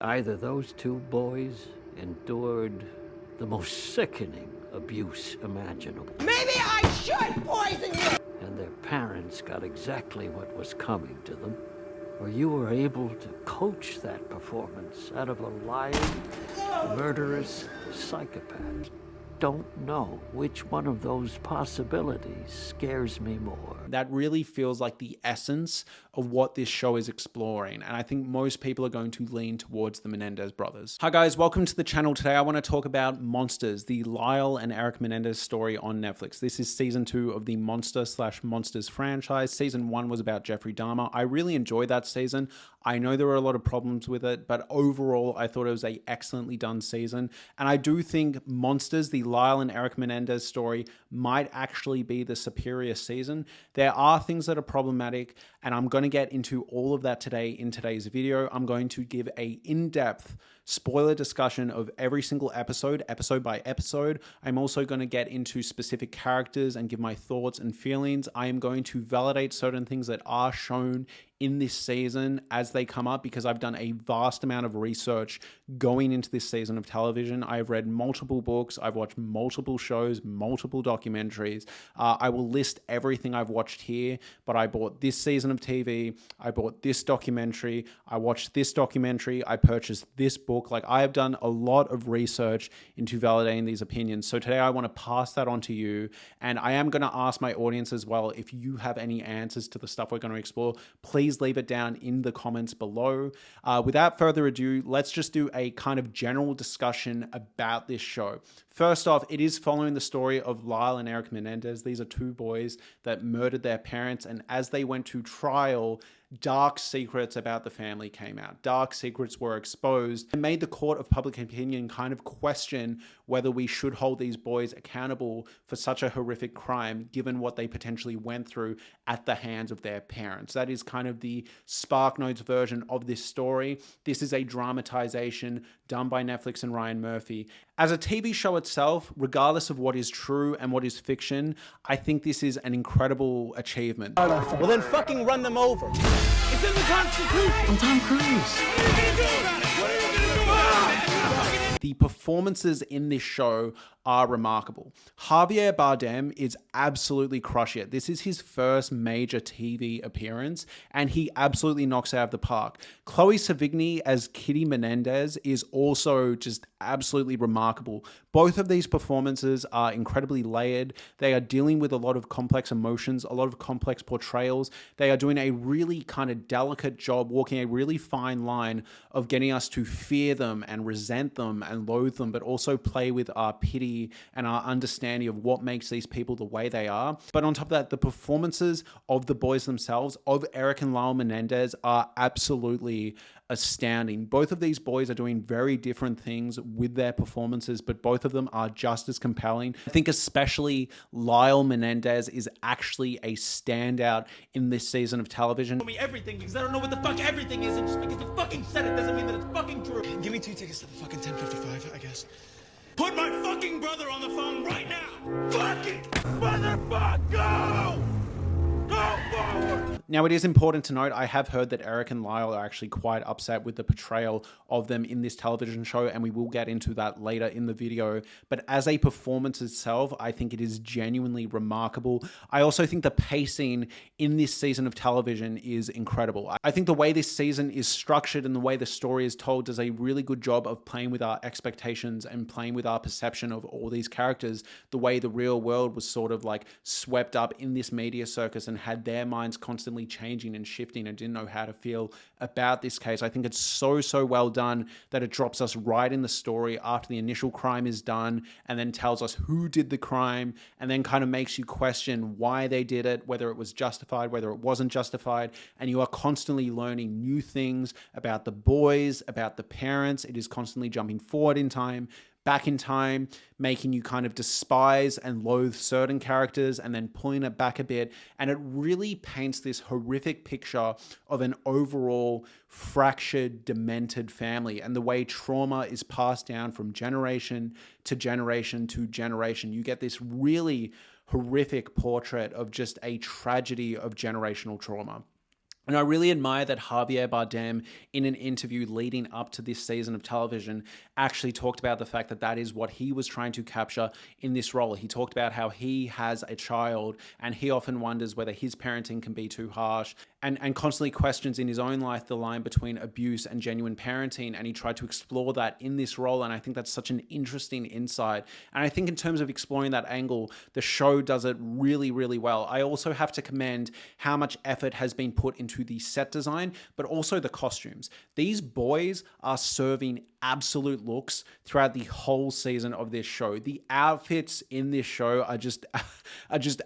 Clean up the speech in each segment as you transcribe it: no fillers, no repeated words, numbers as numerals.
Either those two boys endured the most sickening abuse imaginable. Maybe I should poison you! And their parents got exactly what was coming to them, or you were able to coach that performance out of a lying, murderous psychopath. Don't know which one of those possibilities scares me more. That really feels like the essence of what this show is exploring, and I think most people are going to lean towards the Menendez brothers. Hi guys, welcome to the channel. Today I want to talk about Monsters, the Lyle and Eric Menendez story on Netflix. This is season 2 of the Monsters franchise. Season 1 was about Jeffrey Dahmer. I really enjoyed that season. I know there were a lot of problems with it, but overall I thought it was an excellently done season, and I do think Monsters, the Lyle and Eric Menendez story, might actually be the superior season. There are things that are problematic, and I'm going to get into all of that today in today's video. I'm going to give a in-depth spoiler discussion of every single episode by episode. I'm also going to get into specific characters and give my thoughts and feelings. I am going to validate certain things that are shown in this season as they come up, because I've done a vast amount of research going into this season of television. I've read multiple books, I've watched multiple shows, multiple documentaries. I will list everything I've watched here, but I bought this season of TV, I bought this documentary, I watched this documentary, I purchased this book. Like, I have done a lot of research into validating these opinions. So today I want to pass that on to you, and I am going to ask my audience as well, if you have any answers to the stuff we're going to explore, please leave it down in the comments below. Without further ado, let's just do a kind of general discussion about this show. First off, it is following the story of Lyle and Eric Menendez. These are two boys that murdered their parents, and as they went to trial, dark secrets about the family came out. Dark secrets were exposed and made the court of public opinion kind of question whether we should hold these boys accountable for such a horrific crime, given what they potentially went through at the hands of their parents. That is kind of the SparkNotes version of this story. This is a dramatization done by Netflix and Ryan Murphy. As a TV show itself, regardless of what is true and what is fiction, I think this is an incredible achievement. Well, then fucking run them over. It's in the Constitution! I'm Tom Cruise. What are you gonna do about it? What are you gonna do about it? The performances in this show are remarkable. Javier Bardem is absolutely crushing it. This is his first major TV appearance, and he absolutely knocks out of the park. Chloe Sevigny as Kitty Menendez is also just absolutely remarkable. Both of these performances are incredibly layered. They are dealing with a lot of complex emotions, a lot of complex portrayals. They are doing a really kind of delicate job, walking a really fine line of getting us to fear them and resent them and loathe them, but also play with our pity and our understanding of what makes these people the way they are. But on top of that, the performances of the boys themselves, of Eric and Lyle Menendez, are absolutely astounding. Both of these boys are doing very different things with their performances, but both of them are just as compelling. I think especially Lyle Menendez is actually a standout in this season of television. Tell me everything, because I don't know what the fuck everything is, and just because you fucking said it doesn't mean that it's fucking true. Give me 2 tickets to the fucking 10:55, I guess. Put my fucking brother on the phone right now! Fucking motherfucker! Go! Go forward! Now, it is important to note, I have heard that Eric and Lyle are actually quite upset with the portrayal of them in this television show, and we will get into that later in the video. But as a performance itself, I think it is genuinely remarkable. I also think the pacing in this season of television is incredible. I think the way this season is structured and the way the story is told does a really good job of playing with our expectations and playing with our perception of all these characters, the way the real world was sort of like swept up in this media circus and had their minds constantly changing and shifting and didn't know how to feel about this case. I think it's so well done that it drops us right in the story after the initial crime is done, and then tells us who did the crime, and then kind of makes you question why they did it, whether it was justified, whether it wasn't justified, and you are constantly learning new things about the boys, about the parents. It is constantly jumping forward in time, back in time, making you kind of despise and loathe certain characters and then pulling it back a bit. And it really paints this horrific picture of an overall fractured, demented family and the way trauma is passed down from generation to generation to generation. You get this really horrific portrait of just a tragedy of generational trauma. And I really admire that Javier Bardem, in an interview leading up to this season of television, actually talked about the fact that that is what he was trying to capture in this role. He talked about how he has a child and he often wonders whether his parenting can be too harsh, and constantly questions in his own life the line between abuse and genuine parenting. And he tried to explore that in this role. And I think that's such an interesting insight. And I think in terms of exploring that angle, the show does it really, really well. I also have to commend how much effort has been put into the set design, but also the costumes. These boys are serving absolute looks throughout the whole season of this show. The outfits in this show are just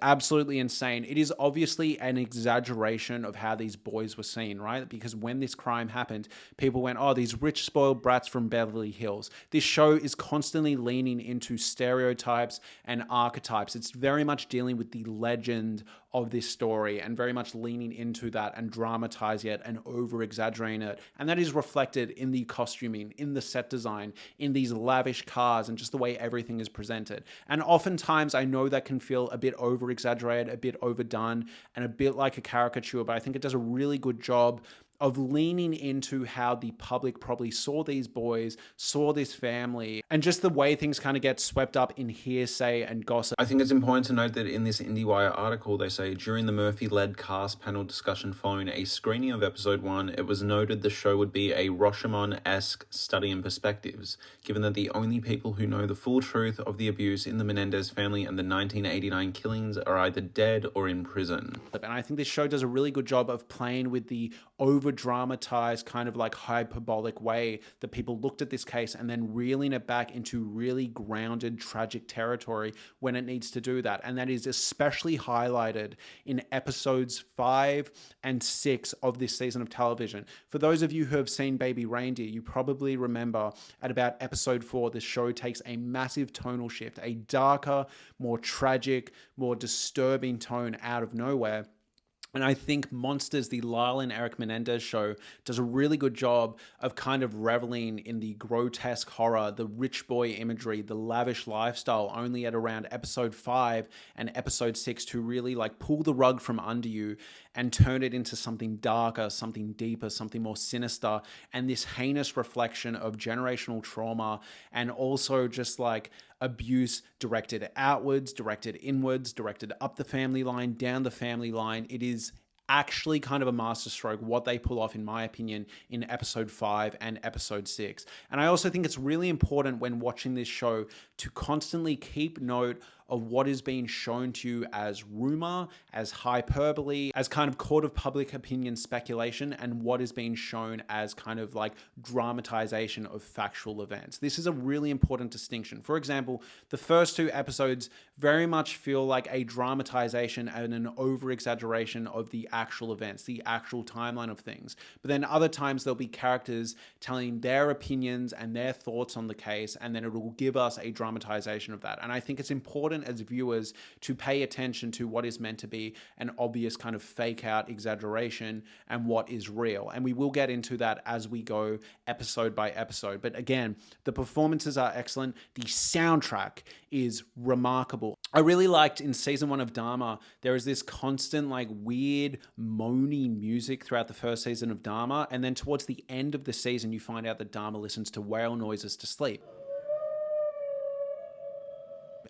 absolutely insane. It is obviously an exaggeration of how these boys were seen, right? Because when this crime happened, people went, oh, these rich spoiled brats from Beverly Hills. This show is constantly leaning into stereotypes and archetypes. It's very much dealing with the legend of this story and very much leaning into that and dramatizing it and over exaggerating it. And that is reflected in the costuming, in the set design, in these lavish cars, and just the way everything is presented. And oftentimes I know that can feel a bit over exaggerated, a bit overdone, and a bit like a caricature, but I think it does a really good job of leaning into how the public probably saw these boys, saw this family, and just the way things kind of get swept up in hearsay and gossip. I think it's important to note that in this IndieWire article, they say, during the Murphy-led cast panel discussion following a screening of episode 1, it was noted the show would be a Rashomon-esque study in perspectives, given that the only people who know the full truth of the abuse in the Menendez family and the 1989 killings are either dead or in prison. And I think this show does a really good job of playing with the over-dramatized kind of like hyperbolic way that people looked at this case and then reeling it back into really grounded, tragic territory when it needs to do that. And that is especially highlighted in episodes 5 and 6 of this season of television. For those of you who have seen Baby Reindeer, you probably remember at about episode 4, this show takes a massive tonal shift, a darker, more tragic, more disturbing tone out of nowhere. And I think Monsters, the Lyle and Eric Menendez show, does a really good job of kind of reveling in the grotesque horror, the rich boy imagery, the lavish lifestyle, only at around episode 5 and episode 6 to really like pull the rug from under you and turn it into something darker, something deeper, something more sinister, and this heinous reflection of generational trauma and also just like abuse directed outwards, directed inwards, directed up the family line, down the family line. It is actually kind of a masterstroke what they pull off, in my opinion, in episode 5 and episode 6. And I also think it's really important when watching this show to constantly keep note of what is being shown to you as rumor, as hyperbole, as kind of court of public opinion speculation, and what is being shown as kind of like dramatization of factual events. This is a really important distinction. For example, the first 2 episodes very much feel like a dramatization and an over-exaggeration of the actual events, the actual timeline of things. But then other times there'll be characters telling their opinions and their thoughts on the case, and then it will give us a dramatization of that. And I think it's important as viewers to pay attention to what is meant to be an obvious kind of fake out exaggeration and what is real. And we will get into that as we go episode by episode. But again, the performances are excellent. The soundtrack is remarkable. I really liked in season 1 of Dharma, there is this constant like weird moany music throughout the first season of Dharma. And then towards the end of the season, you find out that Dharma listens to whale noises to sleep.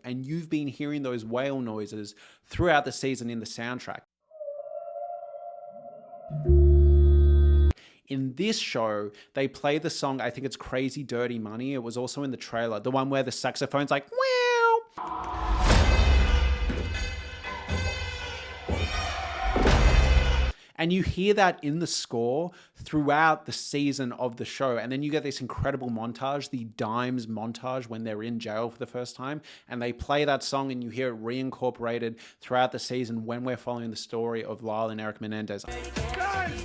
And you've been hearing those whale noises throughout the season in the soundtrack. In this show, they play the song, I think it's Crazy Dirty Money. It was also in the trailer, the one where the saxophone's like, wow. And you hear that in the score throughout the season of the show. And then you get this incredible montage, the Dimes montage when they're in jail for the first time. And they play that song and you hear it reincorporated throughout the season when we're following the story of Lyle and Eric Menendez. Dimes,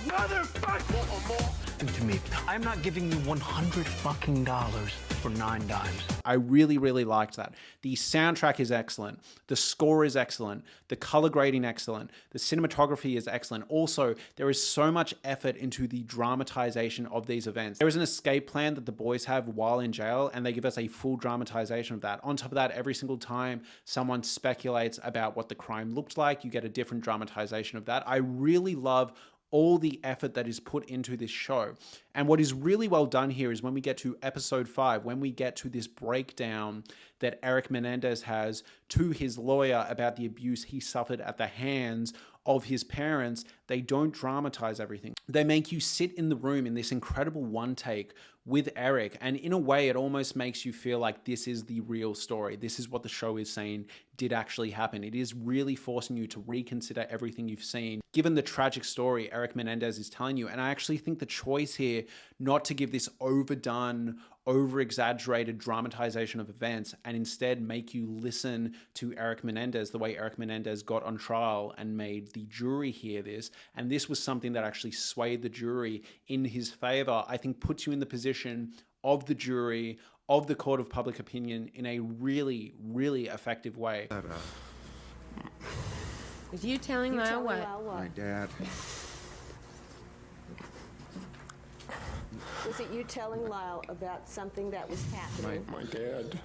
motherfucker! Listen to me. I'm not giving you $100 fucking dollars for 9 dimes. I really, really liked that. The soundtrack is excellent. The score is excellent. The color grading excellent. The cinematography is excellent. Also, there is so much effort into the dramatization of these events. There is an escape plan that the boys have while in jail, and they give us a full dramatization of that. On top of that, every single time someone speculates about what the crime looked like, you get a different dramatization of that. I really love all the effort that is put into this show. And what is really well done here is when we get to episode 5, when we get to this breakdown that Eric Menendez has to his lawyer about the abuse he suffered at the hands of his parents, they don't dramatize everything. They make you sit in the room in this incredible one take with Eric, and in a way it almost makes you feel like this is the real story. This is what the show is saying did actually happen. It is really forcing you to reconsider everything you've seen, given the tragic story Eric Menendez is telling you. And I actually think the choice here not to give this overdone, over-exaggerated dramatization of events and instead make you listen to Eric Menendez the way Eric Menendez got on trial and made the jury hear this, and this was something that actually swayed the jury in his favor, I think puts you in the position of the jury, of the court of public opinion in a really, really effective way. Was you telling Lyle what? My dad. Was it you telling Lyle about something that was happening? My dad.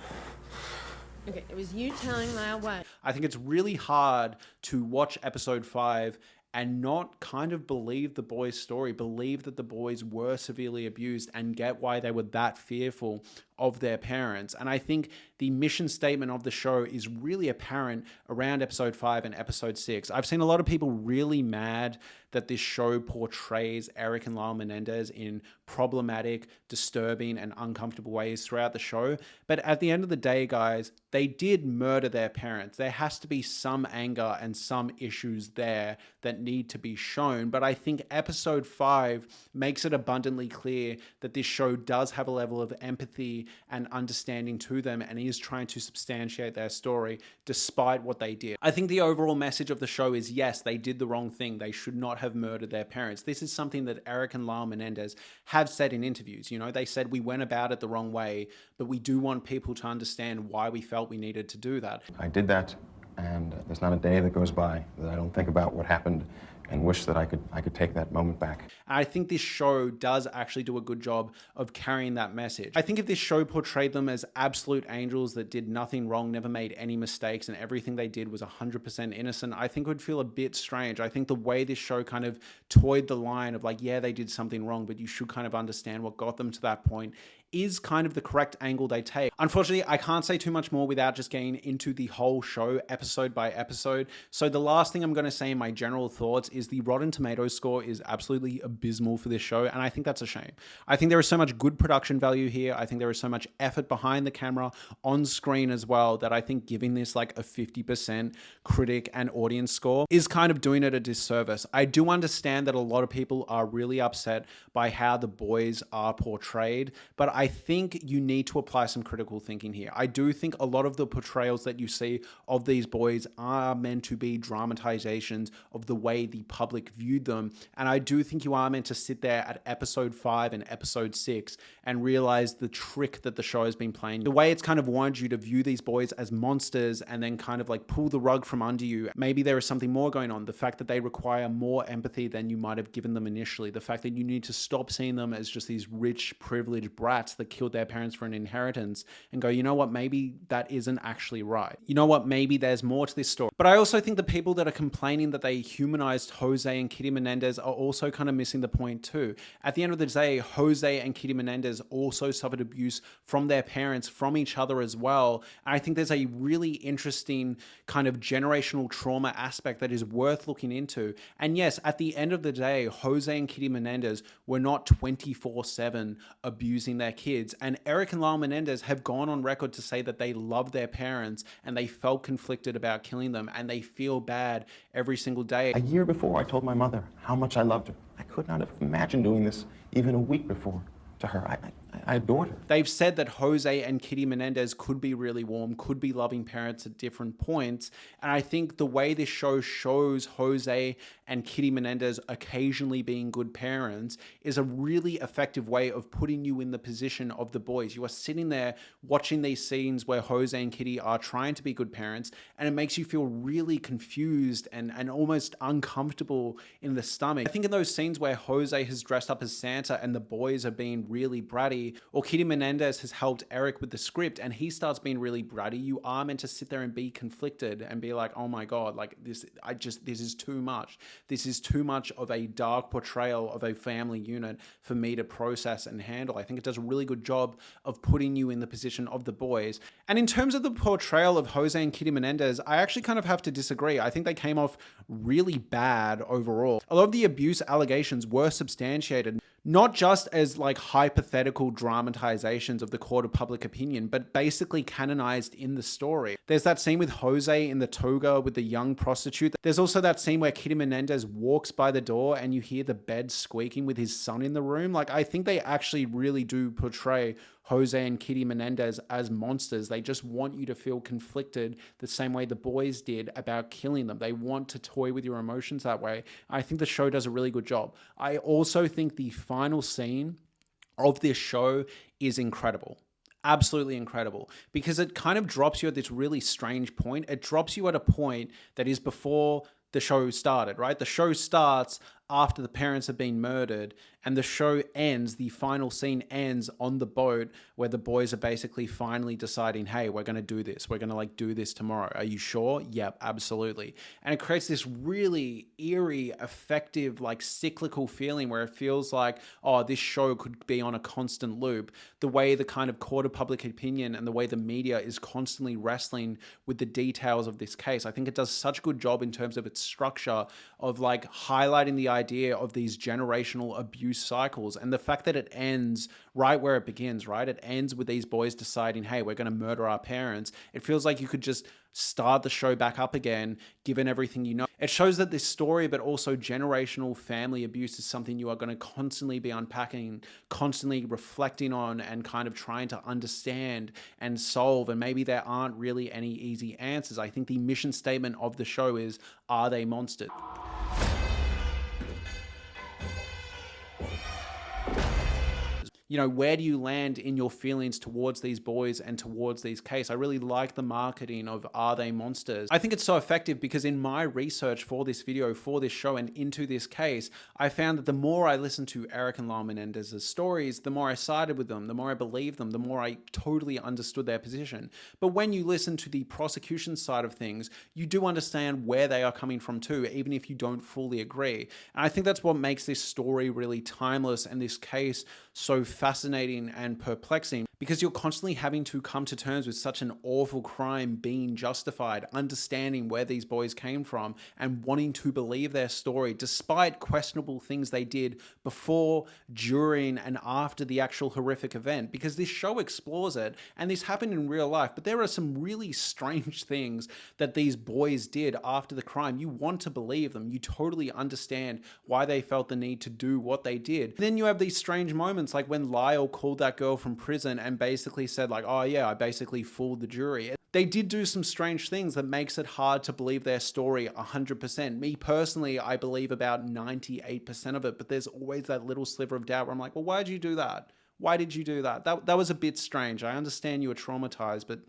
Okay, it was you telling Lyle what? I think it's really hard to watch episode 5 and not kind of believe the boys' story, believe that the boys were severely abused and get why they were that fearful of their parents. And I think the mission statement of the show is really apparent around episode 5 and episode 6. I've seen a lot of people really mad that this show portrays Eric and Lyle Menendez in problematic, disturbing, and uncomfortable ways throughout the show. But at the end of the day, guys, they did murder their parents. There has to be some anger and some issues there that need to be shown. But I think episode 5 makes it abundantly clear that this show does have a level of empathy and understanding to them, and is trying to substantiate their story despite what they did. I think the overall message of the show is, yes, they did the wrong thing. They should not have murdered their parents. This is something that Eric and Lyle Menendez have said in interviews. You know, they said we went about it the wrong way, but we do want people to understand why we felt we needed to do that. I did that, and there's not a day that goes by that I don't think about what happened and wish that I could take that moment back. I think this show does actually do a good job of carrying that message. I think if this show portrayed them as absolute angels that did nothing wrong, never made any mistakes, and everything they did was 100% innocent, I think it would feel a bit strange. I think the way this show kind of toyed the line of like, yeah, they did something wrong, but you should kind of understand what got them to that point is kind of the correct angle they take. Unfortunately, I can't say too much more without just getting into the whole show episode by episode. So the last thing I'm going to say in my general thoughts is the Rotten Tomatoes score is absolutely abysmal for this show, and I think that's a shame. I think there is so much good production value here. I think there is so much effort behind the camera, on screen as well, that I think giving this like a 50% critic and audience score is kind of doing it a disservice. I do understand that a lot of people are really upset by how the boys are portrayed, but I think you need to apply some critical thinking here. I do think a lot of the portrayals that you see of these boys are meant to be dramatizations of the way the public viewed them. And I do think you are meant to sit there at episode 5 and episode 6 and realize the trick that the show has been playing. The way it's kind of wanted you to view these boys as monsters and then kind of like pull the rug from under you. Maybe there is something more going on. The fact that they require more empathy than you might have given them initially. The fact that you need to stop seeing them as just these rich, privileged brats that killed their parents for an inheritance and go, you know what, maybe that isn't actually right. You know what, maybe there's more to this story. But I also think the people that are complaining that they humanized Jose and Kitty Menendez are also kind of missing the point too. At the end of the day, Jose and Kitty Menendez also suffered abuse from their parents, from each other as well. And I think there's a really interesting kind of generational trauma aspect that is worth looking into. And yes, at the end of the day, Jose and Kitty Menendez were not 24/7 abusing their kids. And Eric and Lyle Menendez have gone on record to say that they love their parents and they felt conflicted about killing them and they feel bad every single day. A year before, I told my mother how much I loved her. I could not have imagined doing this even a week before to her. I adored her. They've said that Jose and Kitty Menendez could be really warm, could be loving parents at different points. And I think the way this show shows Jose and Kitty Menendez occasionally being good parents is a really effective way of putting you in the position of the boys. You are sitting there watching these scenes where Jose and Kitty are trying to be good parents, and it makes you feel really confused and almost uncomfortable in the stomach. I think in those scenes where Jose has dressed up as Santa and the boys are being really bratty, or Kitty Menendez has helped Eric with the script and he starts being really bratty, you are meant to sit there and be conflicted and be like, oh my God, like this is too much. This is too much of a dark portrayal of a family unit for me to process and handle. I think it does a really good job of putting you in the position of the boys. And in terms of the portrayal of Jose and Kitty Menendez, I actually kind of have to disagree. I think they came off really bad overall. A lot of the abuse allegations were substantiated, not just as like hypothetical dramatizations of the court of public opinion, but basically canonized in the story. There's that scene with Jose in the toga with the young prostitute. There's also that scene where Kitty Menendez walks by the door and you hear the bed squeaking with his son in the room. Like, I think they actually really do portray Jose and Kitty Menendez as monsters. They just want you to feel conflicted the same way the boys did about killing them. They want to toy with your emotions that way. I think the show does a really good job. I also think the final scene of this show is incredible. Absolutely incredible, because it kind of drops you at this really strange point. It drops you at a point that is before the show started, right? The show starts after the parents have been murdered, and the show ends, the final scene ends on the boat where the boys are basically finally deciding, hey, we're going to do this. We're going to like do this tomorrow. Are you sure? Yep, absolutely. And it creates this really eerie, effective, like cyclical feeling where it feels like, oh, this show could be on a constant loop. The way the kind of court of public opinion and the way the media is constantly wrestling with the details of this case. I think it does such a good job in terms of its structure of like highlighting the idea of these generational abuse cycles, and the fact that it ends right where it begins, right? It ends with these boys deciding, hey, we're going to murder our parents. It feels like you could just start the show back up again, given everything you know. It shows that this story, but also generational family abuse, is something you are going to constantly be unpacking, constantly reflecting on, and kind of trying to understand and solve. And maybe there aren't really any easy answers. I think the mission statement of the show is, are they monsters? You know, where do you land in your feelings towards these boys and towards these cases? I really like the marketing of Are They Monsters? I think it's so effective because in my research for this video, for this show, and into this case, I found that the more I listened to Eric and Lyle Menendez's stories, the more I sided with them, the more I believed them, the more I totally understood their position. But when you listen to the prosecution side of things, you do understand where they are coming from too, even if you don't fully agree. And I think that's what makes this story really timeless and this case so fascinating and perplexing, because you're constantly having to come to terms with such an awful crime being justified, understanding where these boys came from and wanting to believe their story despite questionable things they did before, during, and after the actual horrific event, because this show explores it, and this happened in real life, but there are some really strange things that these boys did after the crime. You want to believe them. You totally understand why they felt the need to do what they did. Then you have these strange moments like when Lyle called that girl from prison and basically said like, oh yeah, I basically fooled the jury. They did do some strange things that makes it hard to believe their story 100%. Me personally, I believe about 98% of it, but there's always that little sliver of doubt where I'm like, well, why did you do that? Why did you do that? That was a bit strange. I understand you were traumatized, but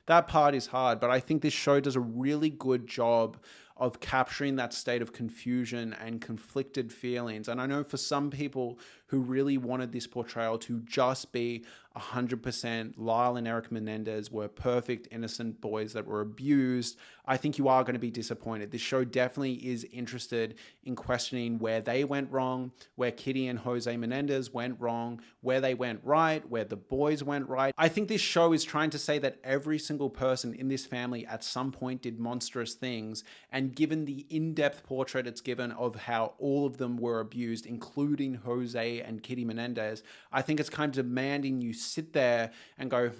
that part is hard. But I think this show does a really good job of capturing that state of confusion and conflicted feelings. And I know for some people who really wanted this portrayal to just be 100% Lyle and Eric Menendez were perfect, innocent boys that were abused, I think you are going to be disappointed. This show definitely is interested in questioning where they went wrong, where Kitty and Jose Menendez went wrong, where they went right, where the boys went right. I think this show is trying to say that every single person in this family at some point did monstrous things, and given the in-depth portrait it's given of how all of them were abused, including Jose and Kitty Menendez, I think it's kind of demanding you sit there and go,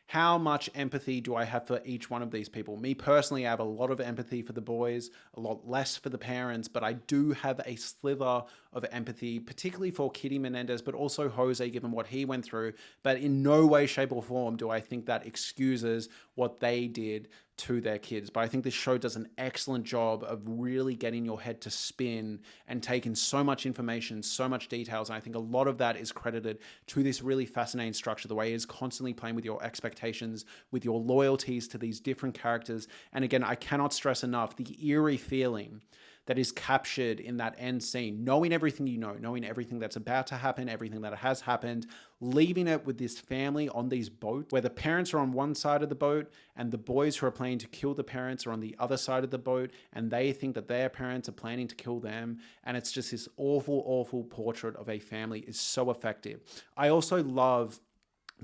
how much empathy do I have for each one of these people? Me personally, I have a lot of empathy for the boys, a lot less for the parents, but I do have a sliver of empathy, particularly for Kitty Menendez, but also Jose, given what he went through. But in no way, shape, or form do I think that excuses what they did to their kids. But I think this show does an excellent job of really getting your head to spin and taking so much information, so much details. And I think a lot of that is credited to this really fascinating structure, the way it is constantly playing with your expectations, with your loyalties to these different characters. And again, I cannot stress enough the eerie feeling that is captured in that end scene, knowing everything you know, knowing everything that's about to happen, everything that has happened, leaving it with this family on these boats where the parents are on one side of the boat and the boys who are planning to kill the parents are on the other side of the boat, and they think that their parents are planning to kill them. And it's just this awful, awful portrait of a family is so effective. I also love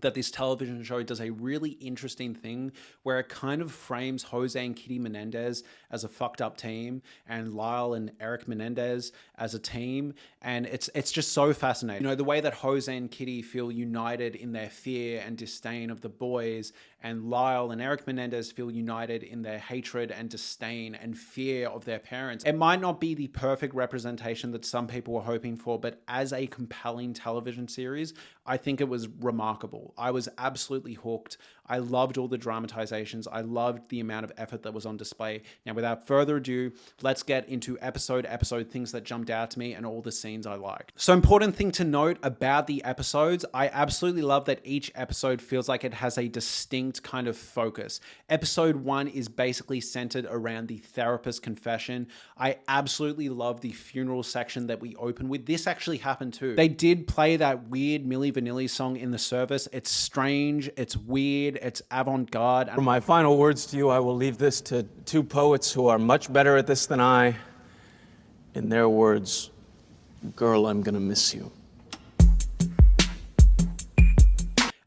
that this television show does a really interesting thing where it kind of frames Jose and Kitty Menendez as a fucked up team and Lyle and Eric Menendez as a team. And it's just so fascinating. You know, the way that Jose and Kitty feel united in their fear and disdain of the boys, and Lyle and Eric Menendez feel united in their hatred and disdain and fear of their parents. It might not be the perfect representation that some people were hoping for, but as a compelling television series, I think it was remarkable. I was absolutely hooked. I loved all the dramatizations. I loved the amount of effort that was on display. Now, without further ado, let's get into episode things that jumped out to me and all the scenes I liked. So, important thing to note about the episodes, I absolutely love that each episode feels like it has a distinct kind of focus. Episode 1 is basically centered around the therapist confession. I absolutely love the funeral section that we open with. This actually happened too. They did play that weird Milli Vanilli song in the service. It's strange, it's weird, it's avant-garde. For my final words to you, I will leave this to two poets who are much better at this than I. In their words, girl, I'm gonna miss you.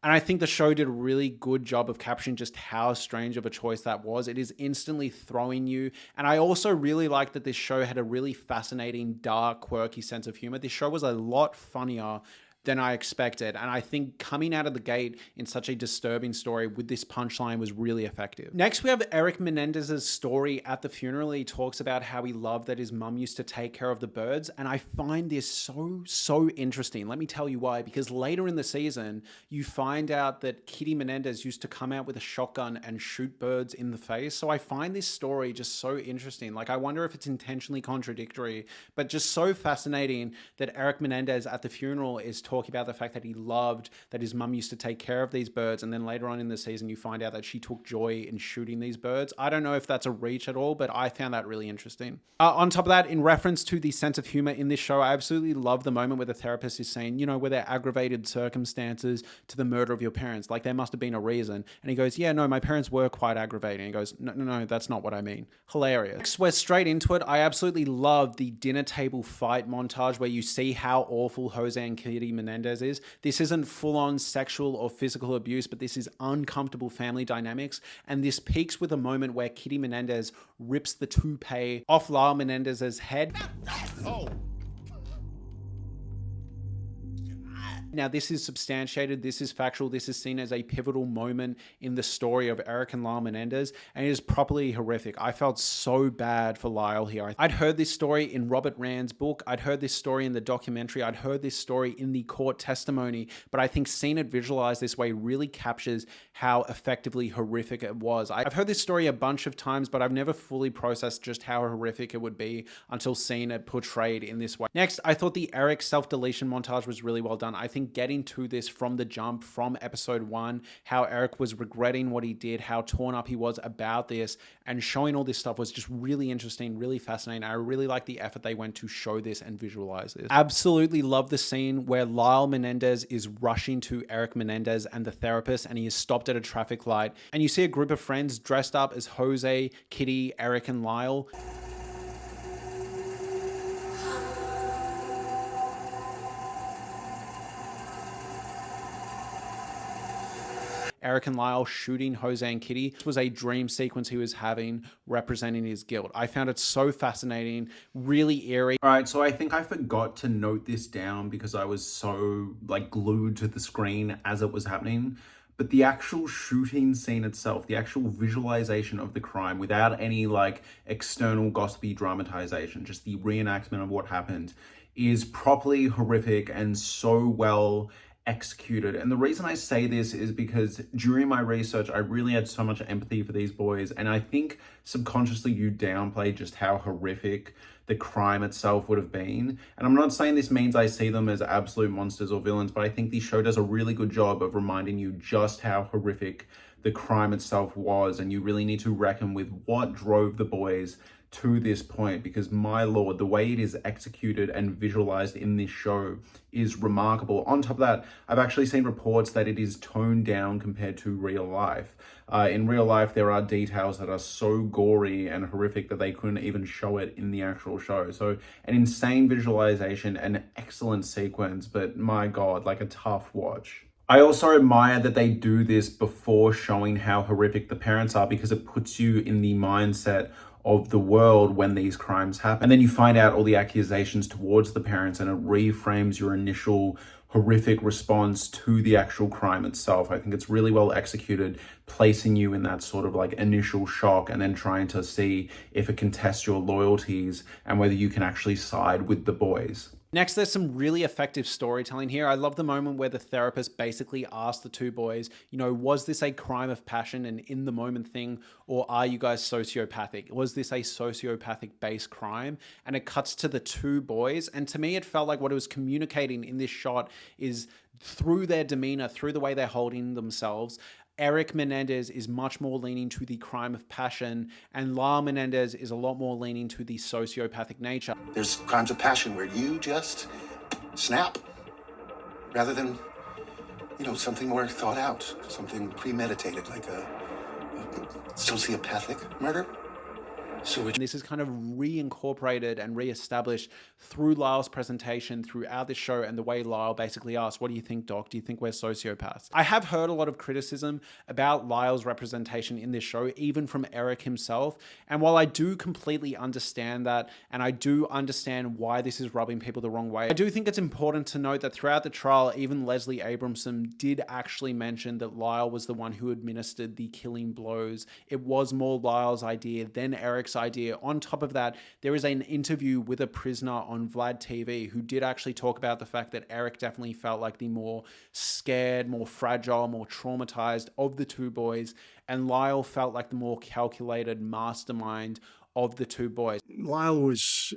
And I think the show did a really good job of capturing just how strange of a choice that was. It is instantly throwing you. And I also really like that this show had a really fascinating, dark, quirky sense of humor. This show was a lot funnier than I expected. And I think coming out of the gate in such a disturbing story with this punchline was really effective. Next, we have Eric Menendez's story at the funeral. He talks about how he loved that his mum used to take care of the birds. And I find this so interesting. Let me tell you why. Because later in the season, you find out that Kitty Menendez used to come out with a shotgun and shoot birds in the face. So I find this story just so interesting. Like, I wonder if it's intentionally contradictory, but just so fascinating that Eric Menendez at the funeral is talking about the fact that he loved that his mum used to take care of these birds, and then later on in the season you find out that she took joy in shooting these birds. I don't know if that's a reach at all, but I found that really interesting. On top of that, in reference to the sense of humor in this show, I absolutely love the moment where the therapist is saying, you know, were there aggravated circumstances to the murder of your parents? Like, there must have been a reason. And he goes, yeah, no, my parents were quite aggravating. He goes, no, that's not what I mean. Hilarious. Next, we're straight into it. I absolutely love the dinner table fight montage where you see how awful Jose and Kitty Menendez is. This isn't full-on sexual or physical abuse, but this is uncomfortable family dynamics. And this peaks with a moment where Kitty Menendez rips the toupee off Lyle Menendez's head. Oh. Now, this is substantiated, this is factual, this is seen as a pivotal moment in the story of Eric and Lyle Menendez, and it is properly horrific. I felt so bad for Lyle here. I'd heard this story in Robert Rand's book, I'd heard this story in the documentary, I'd heard this story in the court testimony, but I think seeing it visualized this way really captures how effectively horrific it was. I've heard this story a bunch of times, but I've never fully processed just how horrific it would be until seeing it portrayed in this way. Next, I thought the Eric self-deletion montage was really well done. I think getting to this from the jump, from episode 1, how Eric was regretting what he did, how torn up he was about this, and showing all this stuff was just really interesting, really fascinating. I really like the effort they went to show this and visualize this. Absolutely love the scene where Lyle Menendez is rushing to Eric Menendez and the therapist, and he is stopped at a traffic light, and you see a group of friends dressed up as Jose, Kitty, Eric, and Lyle. Eric and Lyle shooting Jose and Kitty. This was a dream sequence he was having representing his guilt. I found it so fascinating, really eerie. All right, so I think I forgot to note this down because I was so glued to the screen as it was happening. But the actual shooting scene itself, the actual visualization of the crime without any external gossipy dramatization, just the reenactment of what happened, is properly horrific and so well executed. And the reason I say this is because during my research, I really had so much empathy for these boys. And I think subconsciously you downplay just how horrific the crime itself would have been. And I'm not saying this means I see them as absolute monsters or villains, but I think the show does a really good job of reminding you just how horrific the crime itself was. And you really need to reckon with what drove the boys to this point, because my lord, the way it is executed and visualized in this show is remarkable. On top of that, I've actually seen reports that it is toned down compared to real life. In real life, there are details that are so gory and horrific that they couldn't even show it in the actual show. So an insane visualization, an excellent sequence, but my god, like a tough watch. I also admire that they do this before showing how horrific the parents are, because it puts you in the mindset of the world when these crimes happen. And then you find out all the accusations towards the parents, and it reframes your initial horrific response to the actual crime itself. I think it's really well executed, placing you in that sort of like initial shock and then trying to see if it can test your loyalties and whether you can actually side with the boys. Next, there's some really effective storytelling here. I love the moment where the therapist basically asked the two boys, you know, was this a crime of passion and in the moment thing, or are you guys sociopathic? Was this a sociopathic based crime? And it cuts to the two boys. And to me, it felt like what it was communicating in this shot is through their demeanor, through the way they're holding themselves, Eric Menendez is much more leaning to the crime of passion, and Lyle Menendez is a lot more leaning to the sociopathic nature. There's crimes of passion where you just snap rather than, you know, something more thought out, something premeditated, like a sociopathic murder. So this is kind of reincorporated and reestablished through Lyle's presentation throughout this show, and the way Lyle basically asks, what do you think, Doc? Do you think we're sociopaths? I have heard a lot of criticism about Lyle's representation in this show, even from Eric himself. And while I do completely understand that, and I do understand why this is rubbing people the wrong way, I do think it's important to note that throughout the trial, even Leslie Abramson did actually mention that Lyle was the one who administered the killing blows. It was more Lyle's idea than Eric's idea. On top of that, there is an interview with a prisoner on Vlad TV who did actually talk about the fact that Eric definitely felt like the more scared, more fragile, more traumatized of the two boys, and Lyle felt like the more calculated mastermind of the two boys.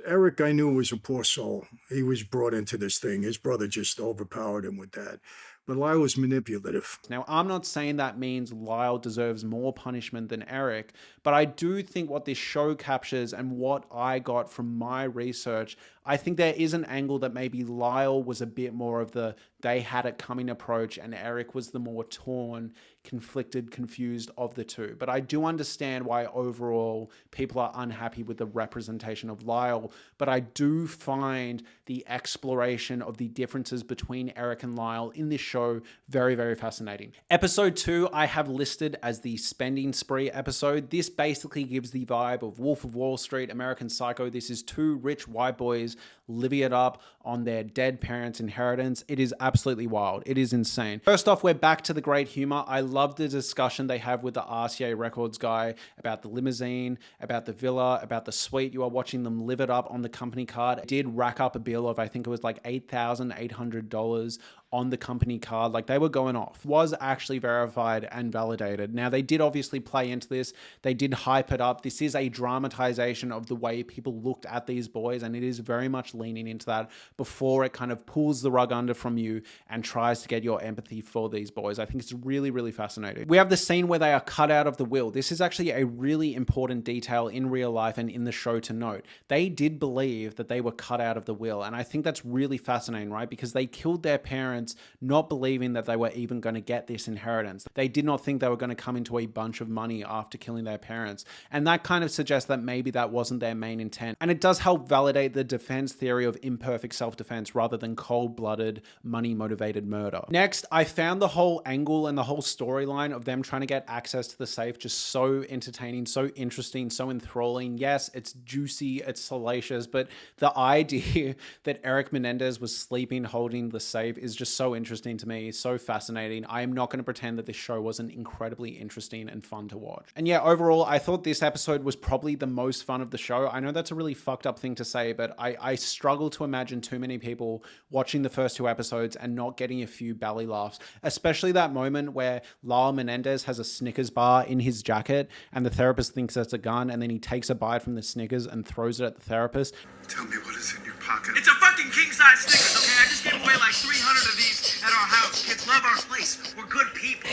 Eric I knew was a poor soul. He was brought into this thing. His brother just overpowered him with that. But Lyle was manipulative. Now, I'm not saying that means Lyle deserves more punishment than Eric, but I do think what this show captures and what I got from my research, I think there is an angle that maybe Lyle was a bit more of the they had it coming approach, and Eric was the more torn, conflicted, confused of the two. But I do understand why overall people are unhappy with the representation of Lyle, but I do find the exploration of the differences between Eric and Lyle in this show very, very fascinating. Episode 2 I have listed as the spending spree episode. This basically gives the vibe of Wolf of Wall Street, American Psycho. This is two rich white boys living it up on their dead parents' inheritance. It is absolutely wild. It is insane. First off, we're back to the great humor. I love the discussion they have with the RCA Records guy about the limousine, about the villa, about the suite. You are watching them live it up on the company card. It did rack up a bill of, I think it was like $8,800 on the company card. Like, they were going off. Was actually verified and validated. Now, they did obviously play into this. They did hype it up. This is a dramatization of the way people looked at these boys, and it is very much leaning into that before it kind of pulls the rug under from you and tries to get your empathy for these boys. I think it's really, really fascinating. We have the scene where they are cut out of the will. This is actually a really important detail in real life and in the show to note. They did believe that they were cut out of the will, and I think that's really fascinating, right? Because they killed their parents not believing that they were even going to get this inheritance. They did not think they were going to come into a bunch of money after killing their parents. And that kind of suggests that maybe that wasn't their main intent. And it does help validate the defense theory of imperfect self-defense rather than cold-blooded, money-motivated murder. Next, I found the whole angle and the whole storyline of them trying to get access to the safe just so entertaining, so interesting, so enthralling. Yes, it's juicy, it's salacious, but the idea that Eric Menendez was sleeping holding the safe is just just so interesting to me, so fascinating. I am not going to pretend that this show wasn't incredibly interesting and fun to watch. And yeah, overall, I thought this episode was probably the most fun of the show. I know that's a really fucked up thing to say, but I struggle to imagine too many people watching the first 2 episodes and not getting a few belly laughs, especially that moment where Lyle Menendez has a Snickers bar in his jacket and the therapist thinks that's a gun, and then he takes a bite from the Snickers and throws it at the therapist. Tell me what is in your pocket. It's a fucking king-size Snickers, okay? I just gave away like 300 of these at our house. Kids love our place. We're good people.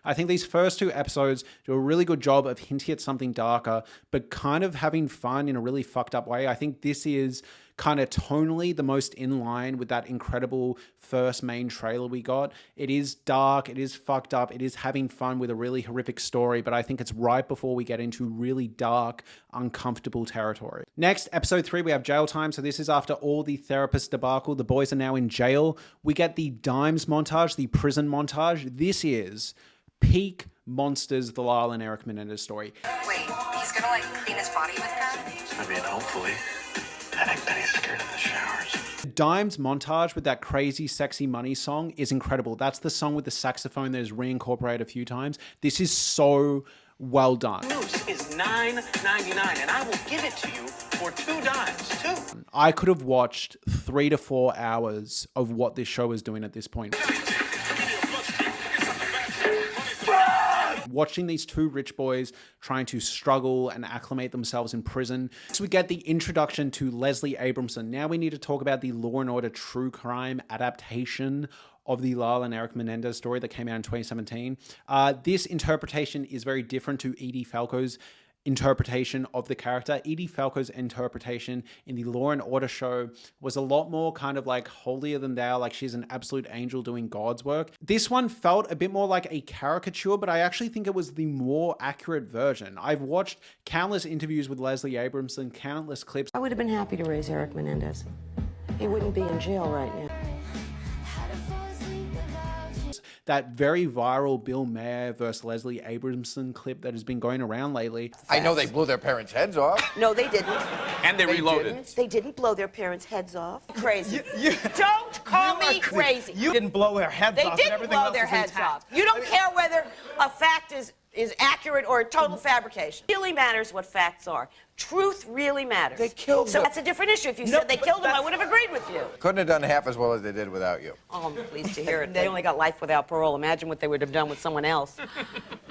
I think these first 2 episodes do a really good job of hinting at something darker, but kind of having fun in a really fucked up way. I think this is kind of tonally the most in line with that incredible first main trailer we got. It is dark, it is fucked up, it is having fun with a really horrific story, but I think it's right before we get into really dark, uncomfortable territory. Next, episode 3, we have jail time. So this is after all the therapist debacle. The boys are now in jail. We get the Dimes montage, the prison montage. This is peak Monsters, the Lyle and Eric Menendez story. Wait, he's gonna like clean his body with that? I mean, hopefully. I think Penny's scared of the showers. Dimes montage with that crazy sexy money song is incredible. That's the song with the saxophone that is reincorporated a few times. This is so well done. Noose is $9.99 and I will give it to you for $2. 2. I could have watched 3 to 4 hours of what this show is doing at this point. Watching these 2 rich boys trying to struggle and acclimate themselves in prison. So we get the introduction to Leslie Abramson. Now we need to talk about the Law & Order true crime adaptation of the Lyle and Eric Menendez story that came out in 2017. This interpretation is very different to Edie Falco's interpretation of the character. Edie Falco's interpretation in the Law and Order show was a lot more kind of like holier than thou, like she's an absolute angel doing God's work. This one felt a bit more like a caricature, but I actually think it was the more accurate version. I've watched countless interviews with Leslie Abramson, countless clips. I would have been happy to raise Eric Menendez. He wouldn't be in jail right now. That very viral Bill Maher versus Leslie Abramson clip that has been going around lately. I know they blew their parents' heads off. No, they didn't. And they reloaded. They didn't blow their parents' heads off. Crazy. Don't call me crazy. You didn't blow their heads off. They didn't blow their heads off. You don't care whether a fact is accurate or a total fabrication. It really matters what facts are. Truth really matters. They killed So them. that's a different issue. If you said they killed him, I would have agreed with you. Couldn't have done half as well as they did without you. Oh, I'm pleased to hear it. They only got life without parole. Imagine what they would have done with someone else.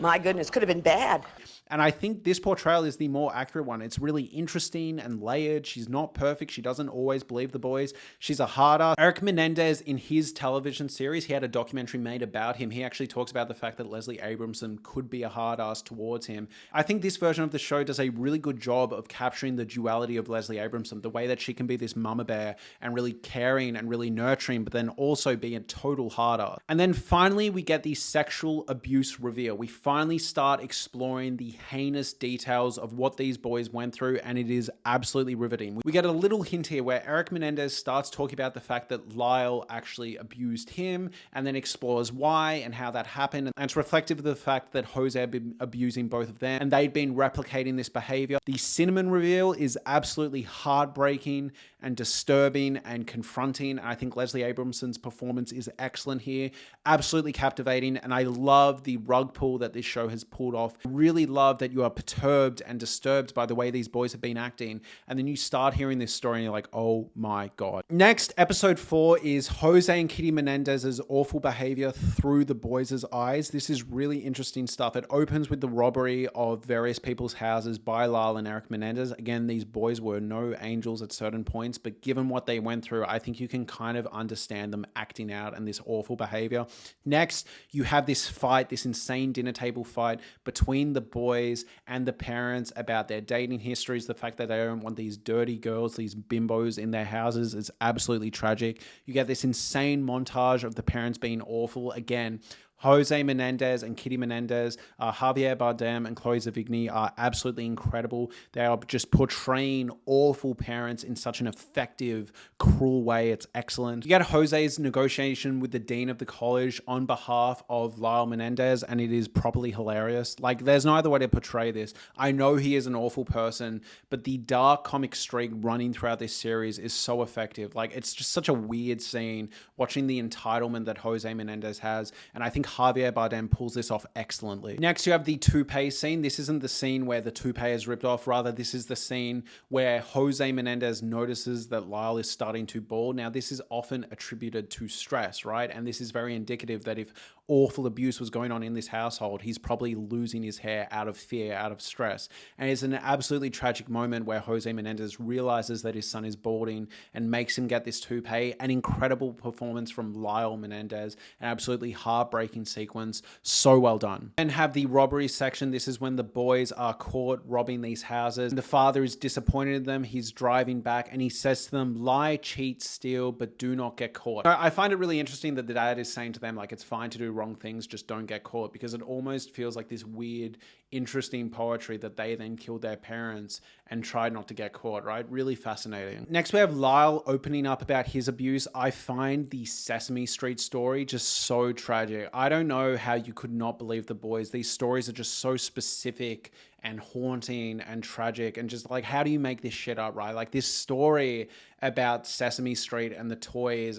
My goodness, could have been bad. And I think this portrayal is the more accurate one. It's really interesting and layered. She's not perfect. She doesn't always believe the boys. She's a hard ass. Eric Menendez, in his television series, he had a documentary made about him. He actually talks about the fact that Leslie Abramson could be a hard ass towards him. I think this version of the show does a really good job of capturing the duality of Leslie Abramson, the way that she can be this mama bear and really caring and really nurturing, but then also be a total hard ass. And then finally, we get the sexual abuse reveal. We finally start exploring the heinous details of what these boys went through, and it is absolutely riveting. We get a little hint here where Eric Menendez starts talking about the fact that Lyle actually abused him, and then explores why and how that happened. And it's reflective of the fact that Jose had been abusing both of them, and they'd been replicating this behavior. The cinnamon reveal is absolutely heartbreaking and disturbing and confronting. I think Leslie Abramson's performance is excellent here, absolutely captivating, and I love the rug pull that this show has pulled off. I really love that you are perturbed and disturbed by the way these boys have been acting, and then you start hearing this story and you're like, oh my God. Next, episode 4 is Jose and Kitty Menendez's awful behavior through the boys' eyes. This is really interesting stuff. It opens with the robbery of various people's houses by Lyle and Eric Menendez. Again, these boys were no angels at certain points, but given what they went through, I think you can kind of understand them acting out and this awful behavior. Next, you have this fight, this insane dinner table fight between the boys and the parents about their dating histories. The fact that they don't want these dirty girls, these bimbos in their houses is absolutely tragic. You get this insane montage of the parents being awful. Again, Jose Menendez and Kitty Menendez, Javier Bardem and Chloe Sevigny are absolutely incredible. They are just portraying awful parents in such an effective, cruel way. It's excellent. You get Jose's negotiation with the dean of the college on behalf of Lyle Menendez, and it is properly hilarious. Like, there's no other way to portray this. I know he is an awful person, but the dark comic streak running throughout this series is so effective. Like, it's just such a weird scene watching the entitlement that Jose Menendez has, and I think Javier Bardem pulls this off excellently. Next, you have the toupee scene. This isn't the scene where the toupee is ripped off. Rather, this is the scene where Jose Menendez notices that Lyle is starting to bald. Now, this is often attributed to stress, right? And this is very indicative that if awful abuse was going on in this household, he's probably losing his hair out of fear, out of stress. And it's an absolutely tragic moment where Jose Menendez realizes that his son is balding and makes him get this toupee. An incredible performance from Lyle Menendez, an absolutely heartbreaking sequence. So well done. And have the robbery section. This is when the boys are caught robbing these houses. The father is disappointed in them. He's driving back and he says to them, lie, cheat, steal, but do not get caught. I find it really interesting that the dad is saying to them, like, it's fine to do wrong things, just don't get caught, because it almost feels like this weird, interesting poetry that they then killed their parents and tried not to get caught, right? Really fascinating. Next, we have Lyle opening up about his abuse. I find the Sesame Street story just so tragic. I don't know how you could not believe the boys. These stories are just so specific and haunting and tragic, and just like, how do you make this shit up, right? Like, this story about Sesame Street and the toys,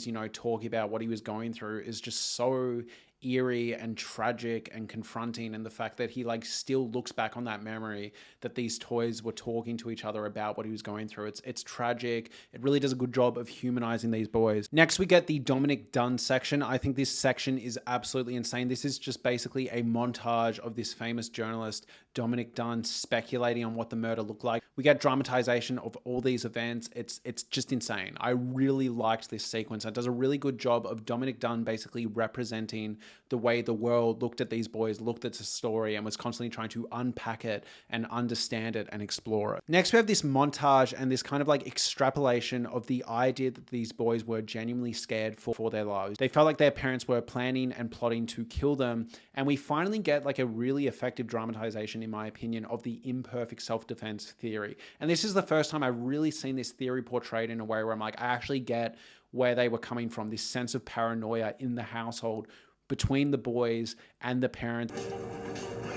you know, talking about what he was going through is just so eerie and tragic and confronting, and the fact that he like still looks back on that memory that these toys were talking to each other about what he was going through. It's tragic. It really does a good job of humanizing these boys. Next, we get the Dominic Dunne section. I think this section is absolutely insane. This is just basically a montage of this famous journalist Dominic Dunne speculating on what the murder looked like. We get dramatization of all these events. It's just insane. I really liked this sequence. It does a really good job of Dominic Dunne basically representing the way the world looked at these boys, looked at the story, and was constantly trying to unpack it and understand it and explore it. Next, we have this montage and this kind of like extrapolation of the idea that these boys were genuinely scared for their lives. They felt like their parents were planning and plotting to kill them, and we finally get like a really effective dramatization, in my opinion, of the imperfect self-defense theory. And this is the first time I've really seen this theory portrayed in a way where I'm like, I actually get where they were coming from, this sense of paranoia in the household between the boys and the parents.